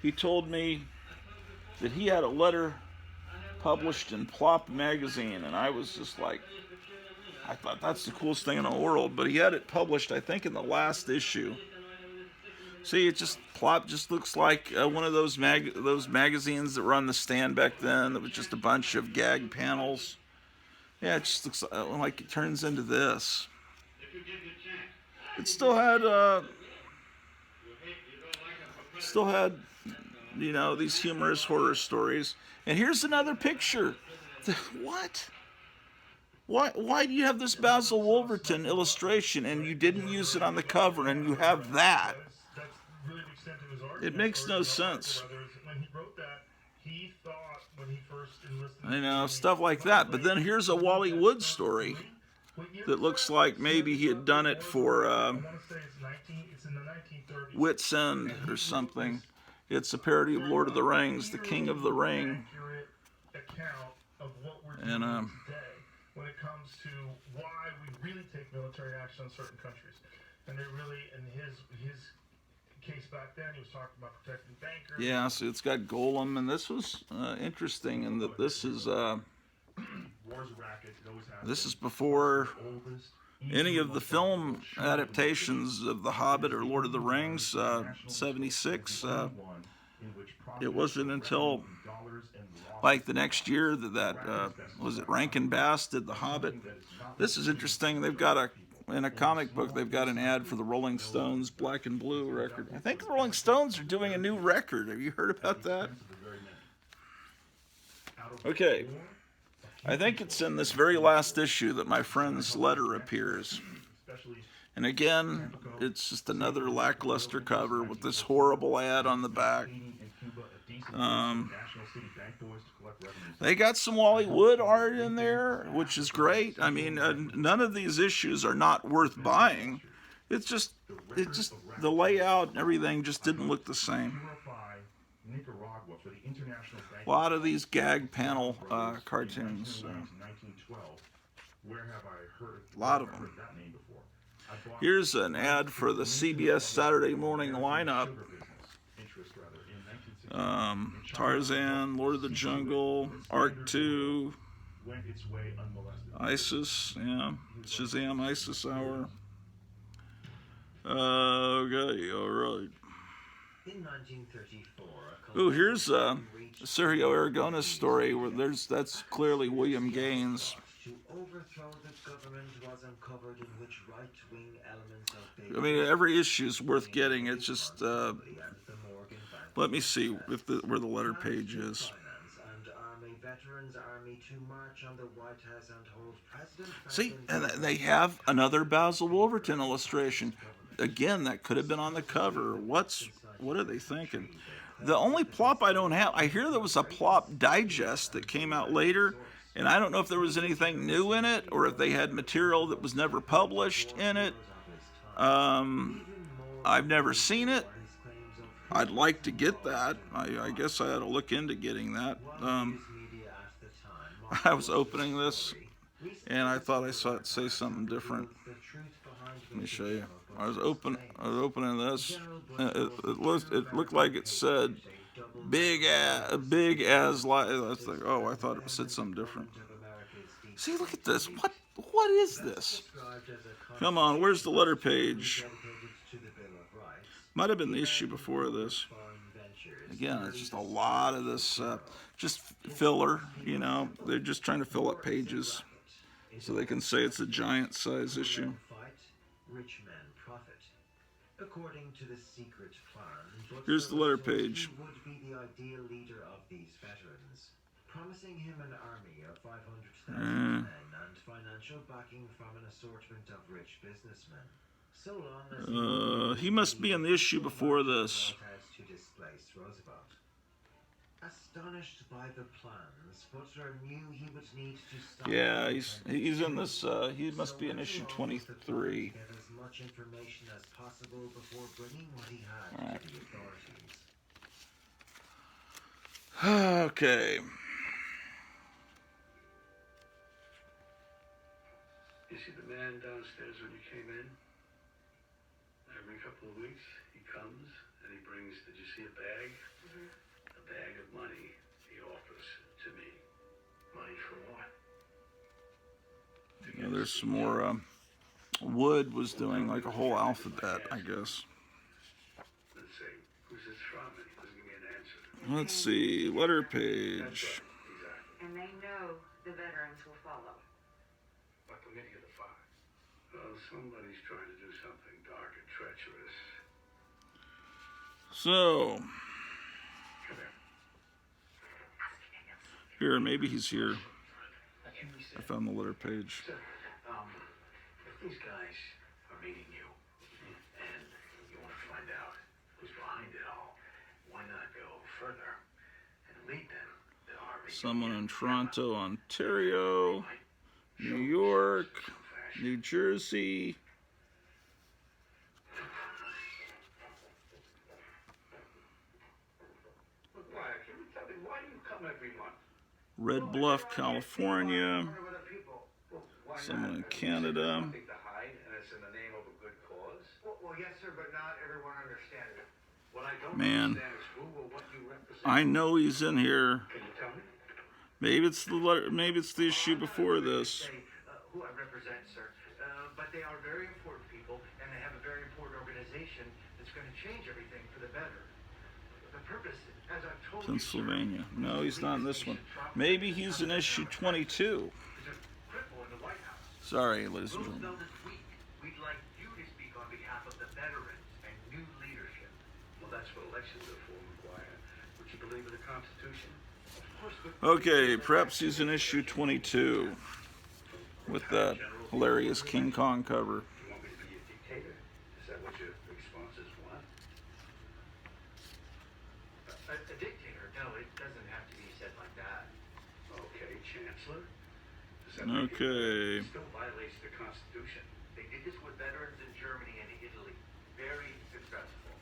he told me that he had a letter published in PLOP magazine, and I was just like, I thought that's the coolest thing in the world. But he had it published, I think, in the last issue. See, it just, PLOP just looks like one of those magazines that were on the stand back then that was just a bunch of gag panels. Yeah, it just looks like it turns into this. It still had, you know, these humorous horror stories. And here's another picture. What? Why do you have this Basil Wolverton illustration and you didn't use it on the cover and you have that? It makes no sense. You know, stuff like that. But then here's a Wally Wood story that looks like maybe he had done it for Wit's End or something. It's a parody of Lord of the Rings, The King of the Ring. And when it comes to why we really take military action on certain countries, and they really, in his case back then, he was talking about protecting bankers. Yeah, so it's got Golem, and this was interesting in that this is before any of the film adaptations of The Hobbit or Lord of the Rings, 76. It wasn't until like the next year that was it Rankin Bass did The Hobbit. This is interesting. They've got in a comic book, they've got an ad for the Rolling Stones Black and Blue record. I think the Rolling Stones are doing a new record. Have you heard about that? Okay. I think it's in this very last issue that my friend's letter appears. And again, it's just another lackluster cover with this horrible ad on the back. They got some Wally Wood art in there, which is great. I mean, none of these issues are not worth buying. It's just the layout and everything just didn't look the same. A lot of these gag panel cartoons. A lot of them. Here's an ad for the CBS Saturday morning lineup. Tarzan, Lord of the Jungle, Arc 2, ISIS, yeah, Shazam ISIS Hour. Okay, alright. Ooh, here's Sergio Aragona's story where that's clearly William Gaines. I mean, every issue's worth getting. It's just let me see where the letter page is. See, and they have another Basil Wolverton illustration. Again, that could have been on the cover. What are they thinking? The only PLOP I don't have, I hear there was a PLOP digest that came out later, and I don't know if there was anything new in it or if they had material that was never published in it. I've never seen it. I'd like to get that. I guess I ought to look into getting that. I was opening this, and I thought I saw it say something different. Let me show you. I was opening this. It looked like it said big as life. Oh, I thought it said something different. See, look at this. What is this? Come on, where's the letter page? Might have been the issue before this. Again, it's just a lot of this, just filler, you know. They're just trying to fill up pages so they can say it's a giant size issue. Here's the letter page. promising him an army of 500,000 men and financial backing from an assortment of rich businessmen. So long as he must be in the issue before this. to displace Roosevelt. Astonished by the plans, Butler knew he would need to stop. Yeah, he's in this. He must be in issue 23. Get as much information as possible before bringing what he had All right. to the authorities. Okay. You see the man downstairs when you came in? Every couple of weeks, he comes and he brings, did you see a bag? A bag of money he offers to me. Money for what? Yeah, there's some more. Wood was doing like a whole alphabet, I guess. Let's see, who's this from? And he doesn't give me an answer. Let's see, letter That's page. right, exactly. And they know the veterans will follow. What committee of the five? Well, somebody's trying to do something dark and treacherous. So, Come here. here, maybe he's here. And we I said, found the letter page. Sir, if these guys are meeting you, and you want to find out who's behind it all, why not go further and lead them to our Someone in Toronto, Ontario, New York, New Jersey. Look, why? Can you tell me, why do you come every month? Red Bluff, California. One of other people. Well, why Someone in not? Canada. Something to hide, and it's in the name of a good cause. Well, yes, sir, but not everyone understands it. What I don't Man. understand is who or what you represent. I know he's in here. Can you tell me? Maybe it's the letter. Maybe it's the issue before this. Say who I represent, sir. But they are very important people, and they have a very important organization that's going to change everything for the better. The purpose, as I've told Pennsylvania. No, he's not in this one. Maybe he's in issue 22. you, sir, is a cripple in the White House. Sorry, ladies and gentlemen. Roosevelt is weak. We'd like you to speak on behalf of the veterans and new leadership. Well, that's what elections are for, McGuire. Would you believe in the Constitution? Of course, but Okay, perhaps he's in issue 22 with that hilarious King Kong cover. You want me to be a dictator? Is that what your big sponsors want? a dictator, no, it doesn't have to be said like that. Okay, Chancellor. Does that make Okay. It still violates the Constitution. They did this with veterans in Germany and Italy. Very successful.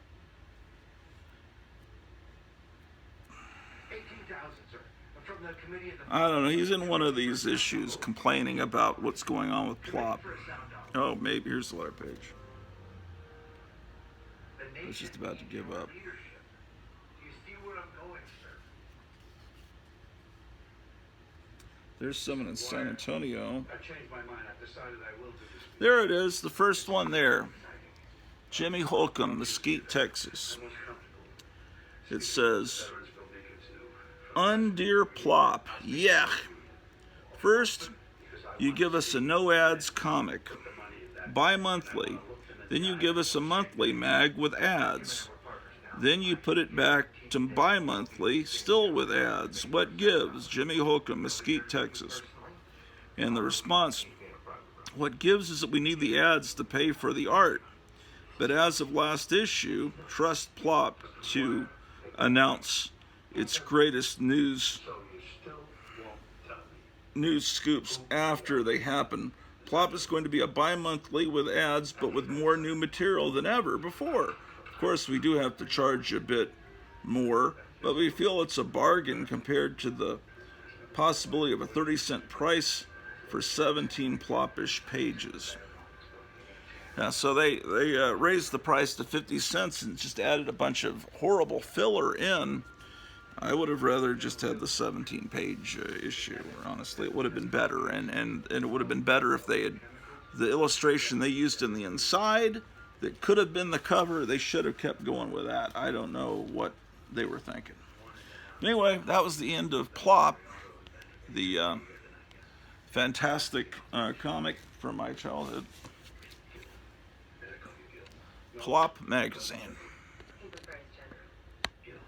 18,000, sir. From the committee of the I don't know. He's in one of these issues complaining about what's going on with PLOP. for a sound dollar. Oh, maybe here's the letter page. The I was just nation about to needs give your up. leadership. Do you see where I'm going, sir? There's someone in San Antonio. I've changed my mind. I've decided I will do this. There it is, the first one there. Jimmy Holcomb, Mesquite, Texas. I'm most comfortable. It says, Veterans Bill Meekins knew. Undear Plop, yeah. First, you give us a no ads comic, bi-monthly. Then you give us a monthly mag with ads. Then you put it back to bi-monthly, still with ads. What gives? Jimmy Holcomb, Mesquite, Texas. And the response, what gives is that we need the ads to pay for the art. But as of last issue, trust PLOP to announce its greatest news So you still won't tell me. news scoops after they happen. PLOP is going to be a bi-monthly with ads, but with more new material than ever before. Of course, we do have to charge a bit more, but we feel it's a bargain compared to the possibility of a 30-cent price for 17 PLOP-ish pages. So they raised the price to 50 cents and just added a bunch of horrible filler in. I would have rather just had the 17-page issue. Honestly, it would have been better, and it would have been better if they had the illustration they used in the inside that could have been the cover. They should have kept going with that. I don't know what they were thinking. Anyway, that was the end of PLOP, the fantastic comic from my childhood. PLOP magazine. He was very generous. You know,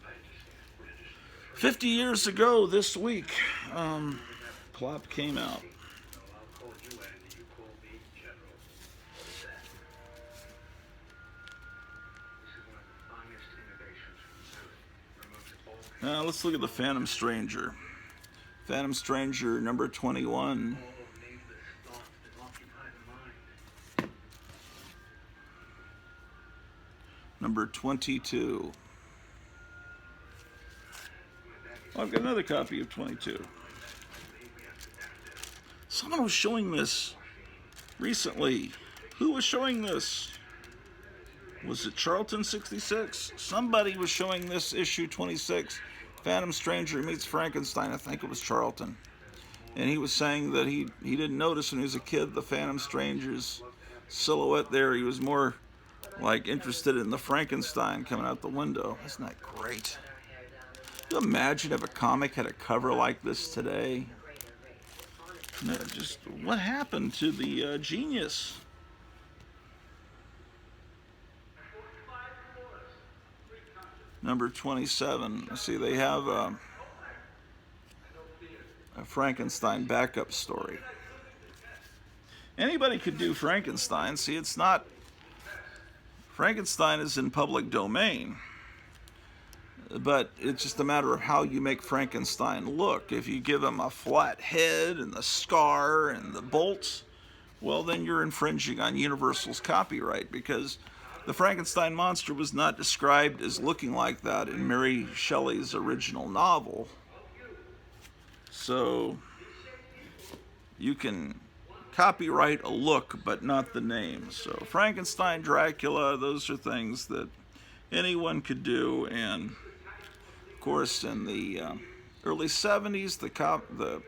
I understand. We understand. 50 years ago this week, PLOP came out. So I'll call you Andy, you call me General. What is that? This is one of the finest innovations from Zurich. Removes all Let's look at the Phantom Stranger. Phantom Stranger number 21. needless thoughts that occupy the mind. Number 22. Oh, I've got another copy of 22. Someone was showing this recently. Who was showing this? Was it Charlton 66? Somebody was showing this issue 26. Phantom Stranger meets Frankenstein. I think it was Charlton. And he was saying that he didn't notice when he was a kid the Phantom Stranger's silhouette there. He was more like interested in the Frankenstein coming out the window. Isn't that great? Can you imagine if a comic had a cover like this today? No, just what happened to the genius? Number 27. See, they have a Frankenstein backup story. Anybody could do Frankenstein. See, it's not... Frankenstein is in public domain. But it's just a matter of how you make Frankenstein look. If you give him a flat head and the scar and the bolts, well, then you're infringing on Universal's copyright, because the Frankenstein monster was not described as looking like that in Mary Shelley's original novel. So you can copyright a look, but not the name. So Frankenstein, Dracula, those are things that anyone could do. And of course, in the early 70s, the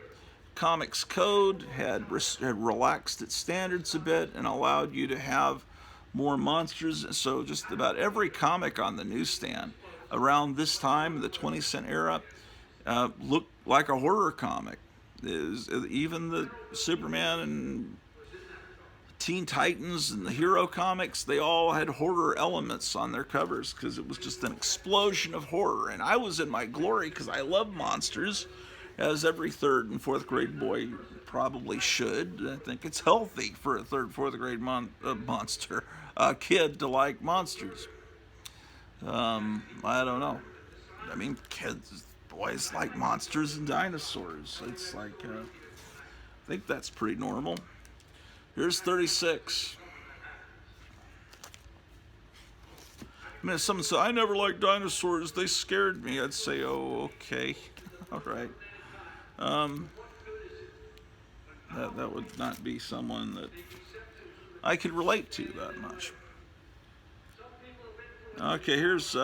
Comics Code had relaxed its standards a bit and allowed you to have more monsters. So just about every comic on the newsstand around this time, the 20-cent era, looked like a horror comic. Even the Superman and Teen Titans and the Hero comics, they all had horror elements on their covers because it was just an explosion of horror. And I was in my glory because I love monsters, as every third and fourth grade boy probably should. I think it's healthy for a third, fourth grade kid to like monsters. I don't know. I mean, boys like monsters and dinosaurs. It's like, I think that's pretty normal. Here's 36. I mean, if someone said, I never liked dinosaurs, they scared me, I'd say, oh, okay. All right. That would not be someone that I could relate to that much. Okay, here's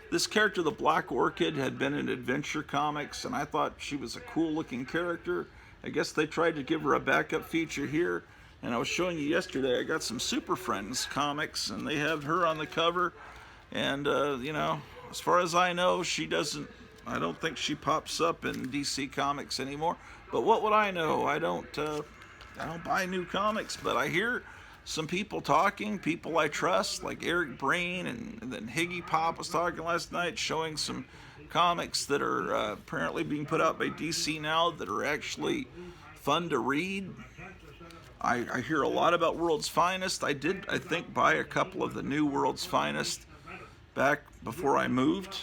this character, the Black Orchid, had been in Adventure Comics, and I thought she was a cool-looking character. I guess they tried to give her a backup feature here, and I was showing you yesterday, I got some Super Friends comics, and they have her on the cover, and, you know, as far as I know, I don't think she pops up in DC Comics anymore, but what would I know? I don't buy new comics, but I hear some people talking, people I trust, like Eric Breen, and then Higgy Pop was talking last night, showing some comics that are apparently being put out by DC now that are actually fun to read. I hear a lot about World's Finest. I think, buy a couple of the new World's Finest back before I moved,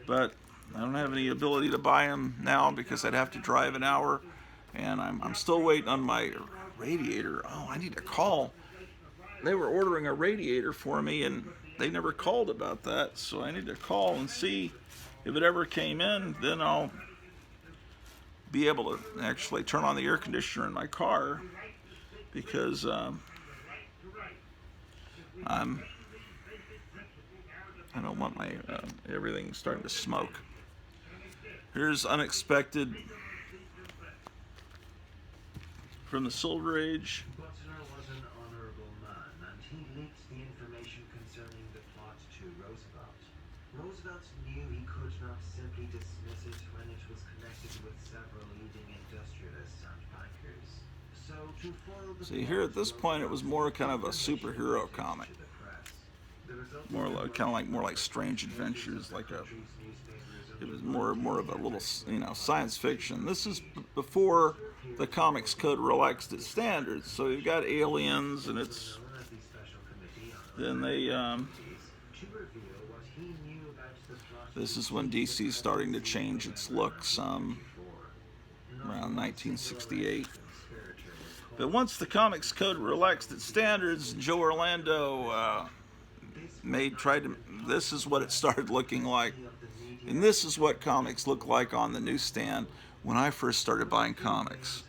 but I don't have any ability to buy them now because I'd have to drive an hour, and I'm still waiting on my radiator. Oh, I need to call. They were ordering a radiator for me, and they never called about that, so I need to call and see if it ever came in. Then I'll be able to actually turn on the air conditioner in my car, because I don't want my everything starting to smoke. Here's Unexpected from the Silver Age. Butler was an honorable man, and he leaked the information concerning the plot to Roosevelt. Roosevelt knew he could not simply dismiss it when it was connected with several leading industrialists and bankers. So to foil the See, here at this point, it was more kind of a superhero comic. More like Strange Adventures, like a It was more of a little, science fiction. This is before the Comics Code relaxed its standards. So you've got aliens, and it's then they. This is when DC's starting to change its looks. Around 1968. But once the Comics Code relaxed its standards, Joe Orlando this is what it started looking like. And this is what comics look like on the newsstand when I first started buying comics.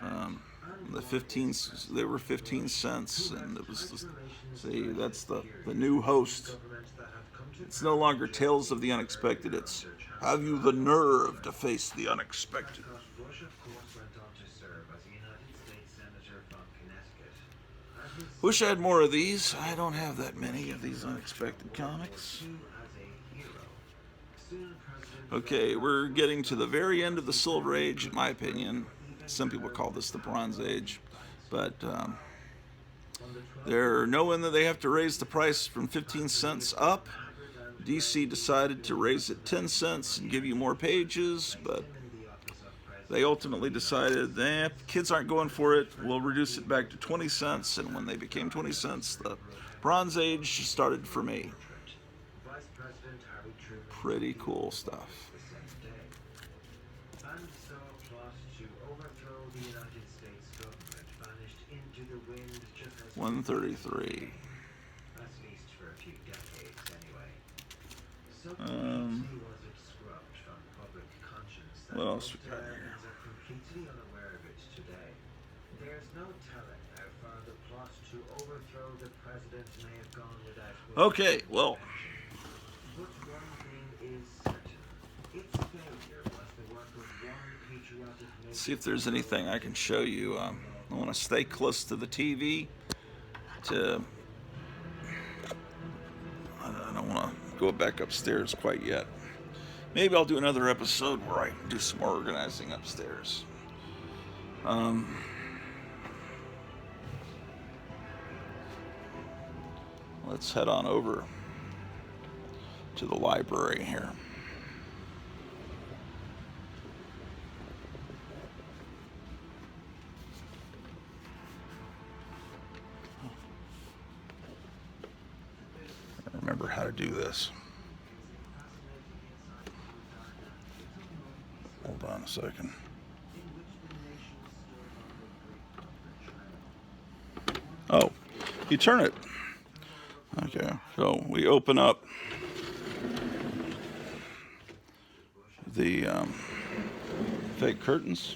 They were 15 cents, and it was just, see, that's the new host. It's no longer Tales of the Unexpected, it's Have You the Nerve to Face the Unexpected. Wish I had more of these. I don't have that many of these unexpected comics. Okay, we're getting to the very end of the Silver Age, in my opinion. Some people call this the Bronze Age, but they're knowing that they have to raise the price from 15 cents up. DC decided to raise it 10 cents and give you more pages, but they ultimately decided, kids aren't going for it, we'll reduce it back to 20 cents, and when they became 20 cents, the Bronze Age started for me. Pretty cool stuff. 133. What else we got here? Okay, well, let's see if there's anything I can show you. I want to stay close to the TV. I don't want to go back upstairs quite yet. Maybe I'll do another episode where I do some more organizing upstairs. Let's head on over to the library here. I remember how to do this. Hold on a second. Oh, you turn it. Okay, so we open up the fake curtains.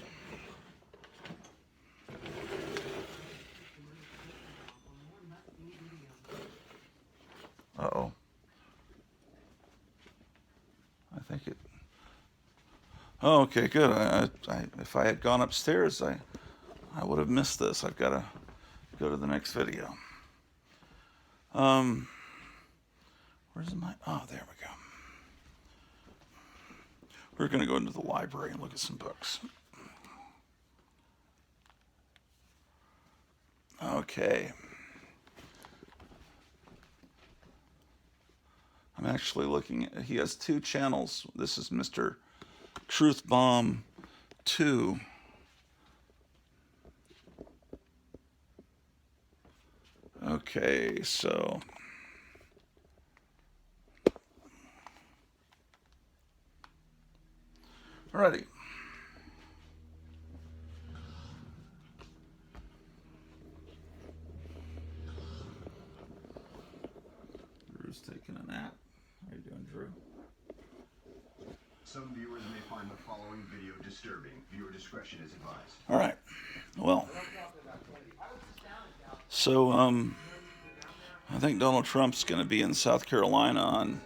Uh-oh. I think it... Oh, okay, good. If I had gone upstairs, I would have missed this. I've got to go to the next video. Where's my... Oh, there we go. We're going to go into the library and look at some books. Okay. I'm actually looking at... He has two channels. This is Mr. Truth Bomb 2. Okay, so... Alrighty. Drew's taking a nap. How you doing, Drew? Some viewers may find the following video disturbing. Viewer discretion is advised. All right. Well, so I think Donald Trump's going to be in South Carolina on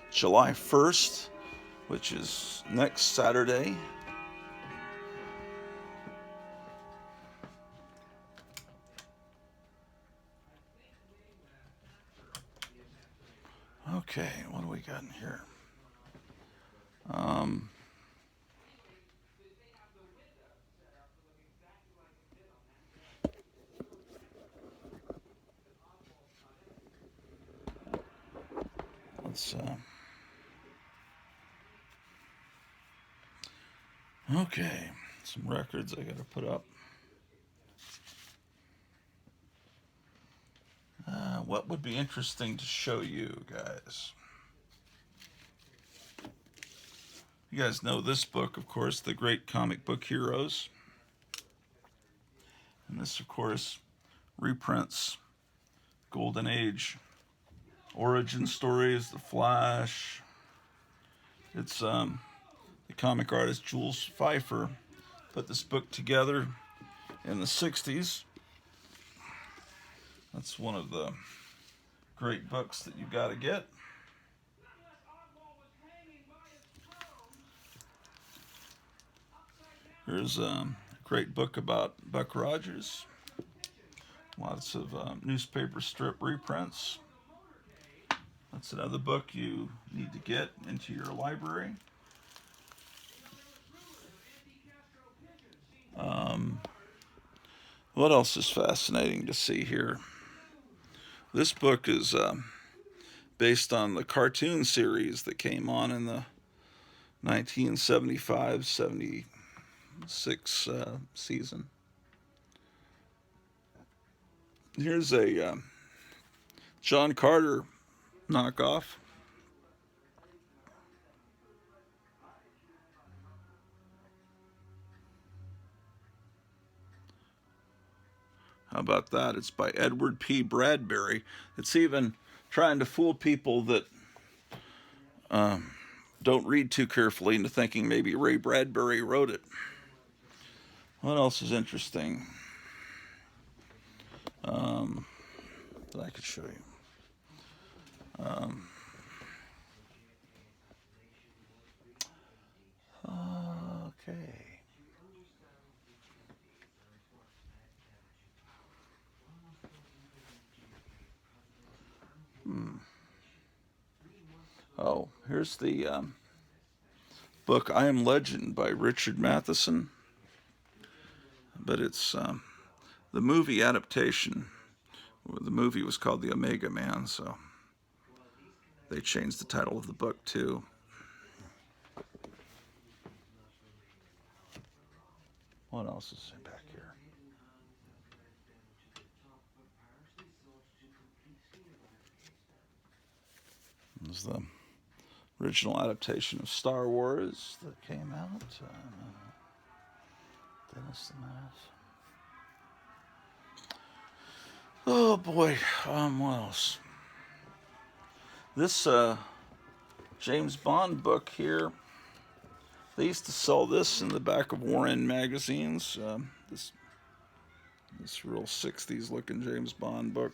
July 1st, which is next Saturday. Okay, what do we got in here? Let's Okay, some records I gotta put up. What would be interesting to show you guys? You guys know this book, of course, The Great Comic Book Heroes. And this, of course, reprints Golden Age origin stories, The Flash. It's the comic artist Jules Pfeiffer put this book together in the 60s. That's one of the great books that you've got to get. Here's a great book about Buck Rogers. Lots of newspaper strip reprints. That's another book you need to get into your library. What else is fascinating to see here? This book is based on the cartoon series that came on in the 1975-76 season. Here's a John Carter knockoff. How about that? It's by Edward P. Bradbury. It's even trying to fool people that don't read too carefully into thinking maybe Ray Bradbury wrote it. What else is interesting that I could show you? Okay. Oh, here's the book I Am Legend by Richard Matheson. But it's the movie adaptation. The movie was called The Omega Man, so they changed the title of the book too. What else is back here? This is the original adaptation of Star Wars that came out. Dennis the Menace. Oh boy, what else? This James Bond book here. They used to sell this in the back of Warren magazines. This real 60s looking James Bond book.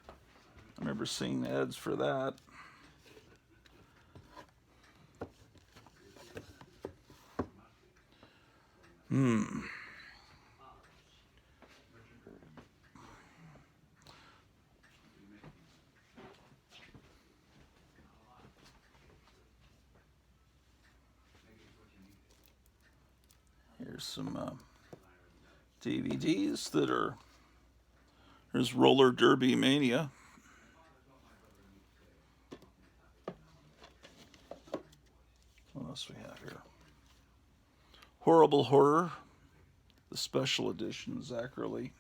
I remember seeing ads for that. Here's some DVDs that are. Here's Roller Derby Mania. What else we have here? Horrible Horror, the special edition, Zachary.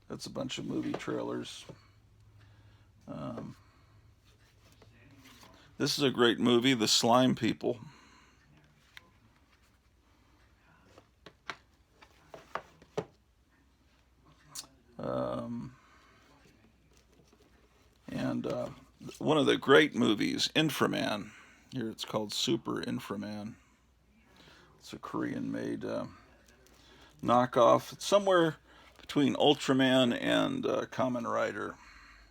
That's a bunch of movie trailers. This is a great movie, The Slime People. And one of the great movies, Inframan. Here it's called Super Inframan. It's a Korean-made knockoff. It's somewhere between Ultraman and Kamen Rider.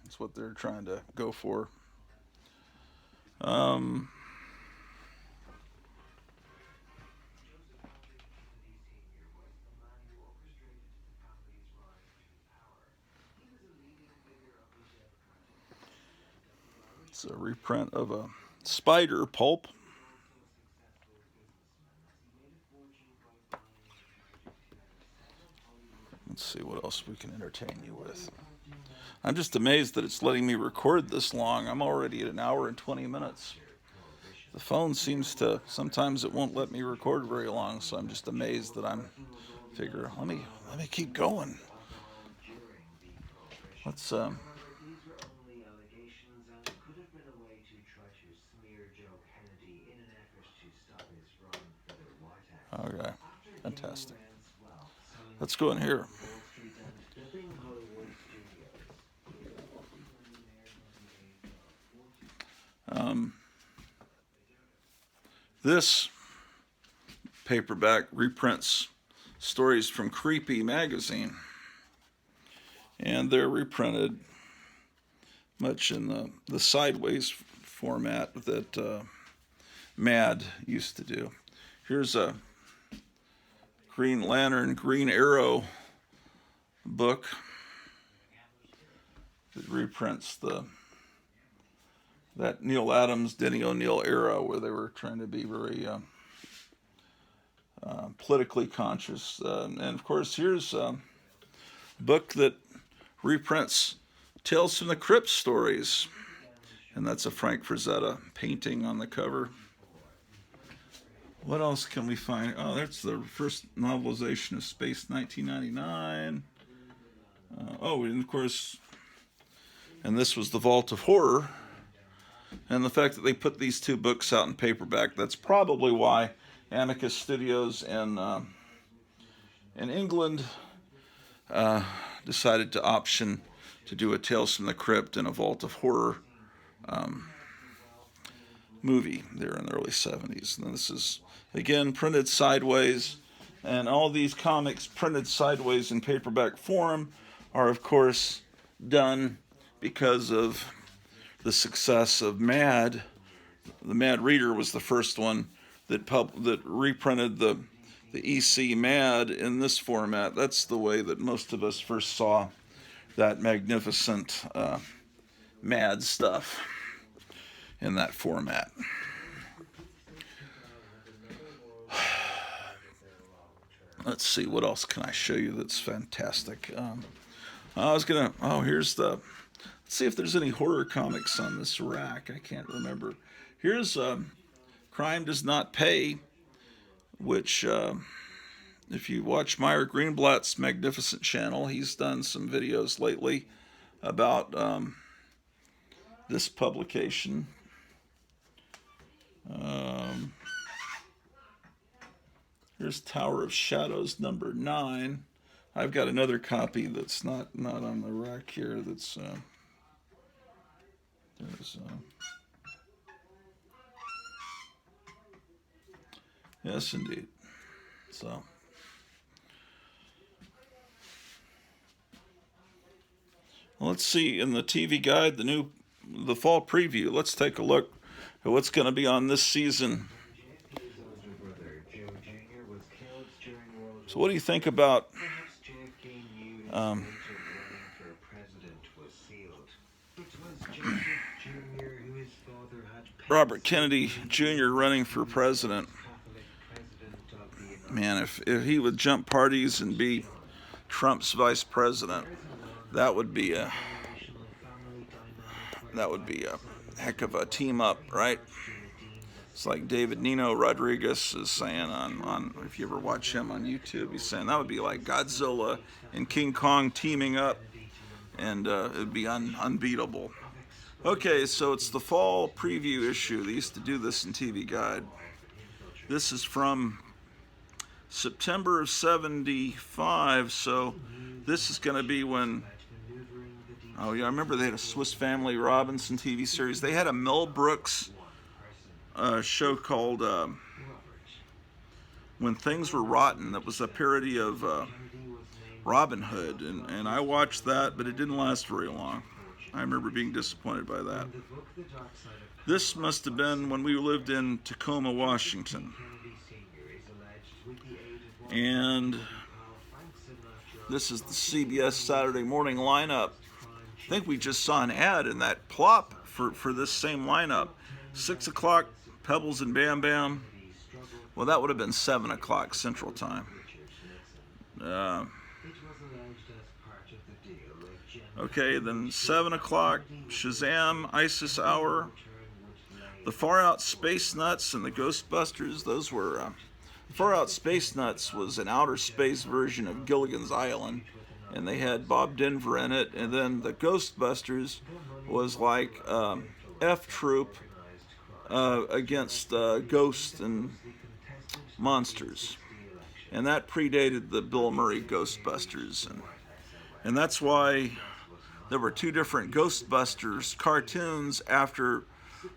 That's what they're trying to go for. It's a reprint of a Spider pulp. Let's see what else we can entertain you with. I'm just amazed that it's letting me record this long. I'm already at 1 hour and 20 minutes. The phone seems to, sometimes it won't let me record very long, so I'm just amazed that I'm figure, let me keep going. Let's However, these were only allegations and could have been a way to try to smear Joe Kennedy in an effort to stop his run for the White House. okay, After fantastic. gaining immense wealth, selling Let's go in here. Wall Street and flipping Hollywood studios. This paperback reprints stories from Creepy magazine, and they're reprinted much in the sideways format that Mad used to do. Here's a Green Lantern, Green Arrow book that reprints that Neil Adams, Denny O'Neil era where they were trying to be very politically conscious. And of course, here's a book that reprints Tales from the Crypt stories. And that's a Frank Frazetta painting on the cover. What else can we find? Oh, that's the first novelization of Space 1999. And of course, and this was the Vault of Horror. And the fact that they put these two books out in paperback, that's probably why Amicus Studios in England decided to option to do a Tales from the Crypt and a Vault of Horror movie there in the early 70s. And this is, again, printed sideways. And all these comics printed sideways in paperback form are, of course, done because of the success of Mad. The Mad Reader was the first one that reprinted the EC Mad in this format. That's the way that most of us first saw that magnificent Mad stuff in that format. Let's see, what else can I show you that's fantastic? Here's let's see if there's any horror comics on this rack. I can't remember. Here's Crime Does Not Pay, which, if you watch Meyer Greenblatt's magnificent channel, he's done some videos lately about this publication. Here's Tower of Shadows number 9. I've got another copy that's not on the rack here. That's yes, indeed. So let's see in the TV guide the fall preview. Let's take a look at what's going to be on this season. So what do you think about Robert Kennedy Jr. running for president? Man, if he would jump parties and be Trump's vice president, that would be a heck of a team up, right? It's like David Nino Rodriguez is saying on if you ever watch him on YouTube, he's saying that would be like Godzilla and King Kong teaming up, and it'd be unbeatable. Okay, so it's the fall preview issue. They used to do this in TV Guide. This is from September of '75, so this is going to be when, oh yeah, I remember they had a Swiss Family Robinson TV series. They had a Mel Brooks show called When Things Were Rotten. That was a parody of Robin Hood, and I watched that, but it didn't last very long. I remember being disappointed by that. This must have been when we lived in Tacoma, Washington. And this is the CBS Saturday morning lineup. I think we just saw an ad in that PLOP for this same lineup. 6 o'clock, Pebbles and Bam Bam. Well, that would have been 7 o'clock Central Time. Okay, then 7 o'clock, Shazam, ISIS Hour. The Far Out Space Nuts and the Ghostbusters, those were... Far Out Space Nuts was an outer space version of Gilligan's Island, and they had Bob Denver in it. And then the Ghostbusters was like F Troop against ghosts and monsters, and that predated the Bill Murray Ghostbusters, and that's why there were two different Ghostbusters cartoons after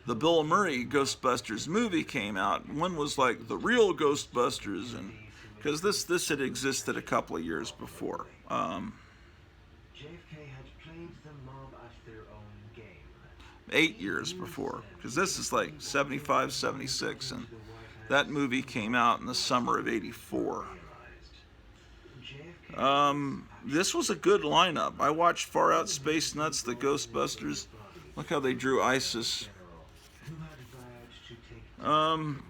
the Bill Murray Ghostbusters movie came out. One was like the real Ghostbusters, and because this had existed a couple of years before. JFK had played the mob at their own game. 8 years before, because this is like 75, 76, and that movie came out in the summer of '84. This was a good lineup. I watched Far Out Space Nuts, the Ghostbusters. Look how they drew ISIS. Who had vowed to take Um,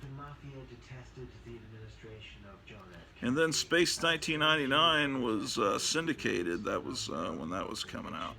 the mafia detested the administration of John F. and then Space 1999 was syndicated. That was when that was coming out.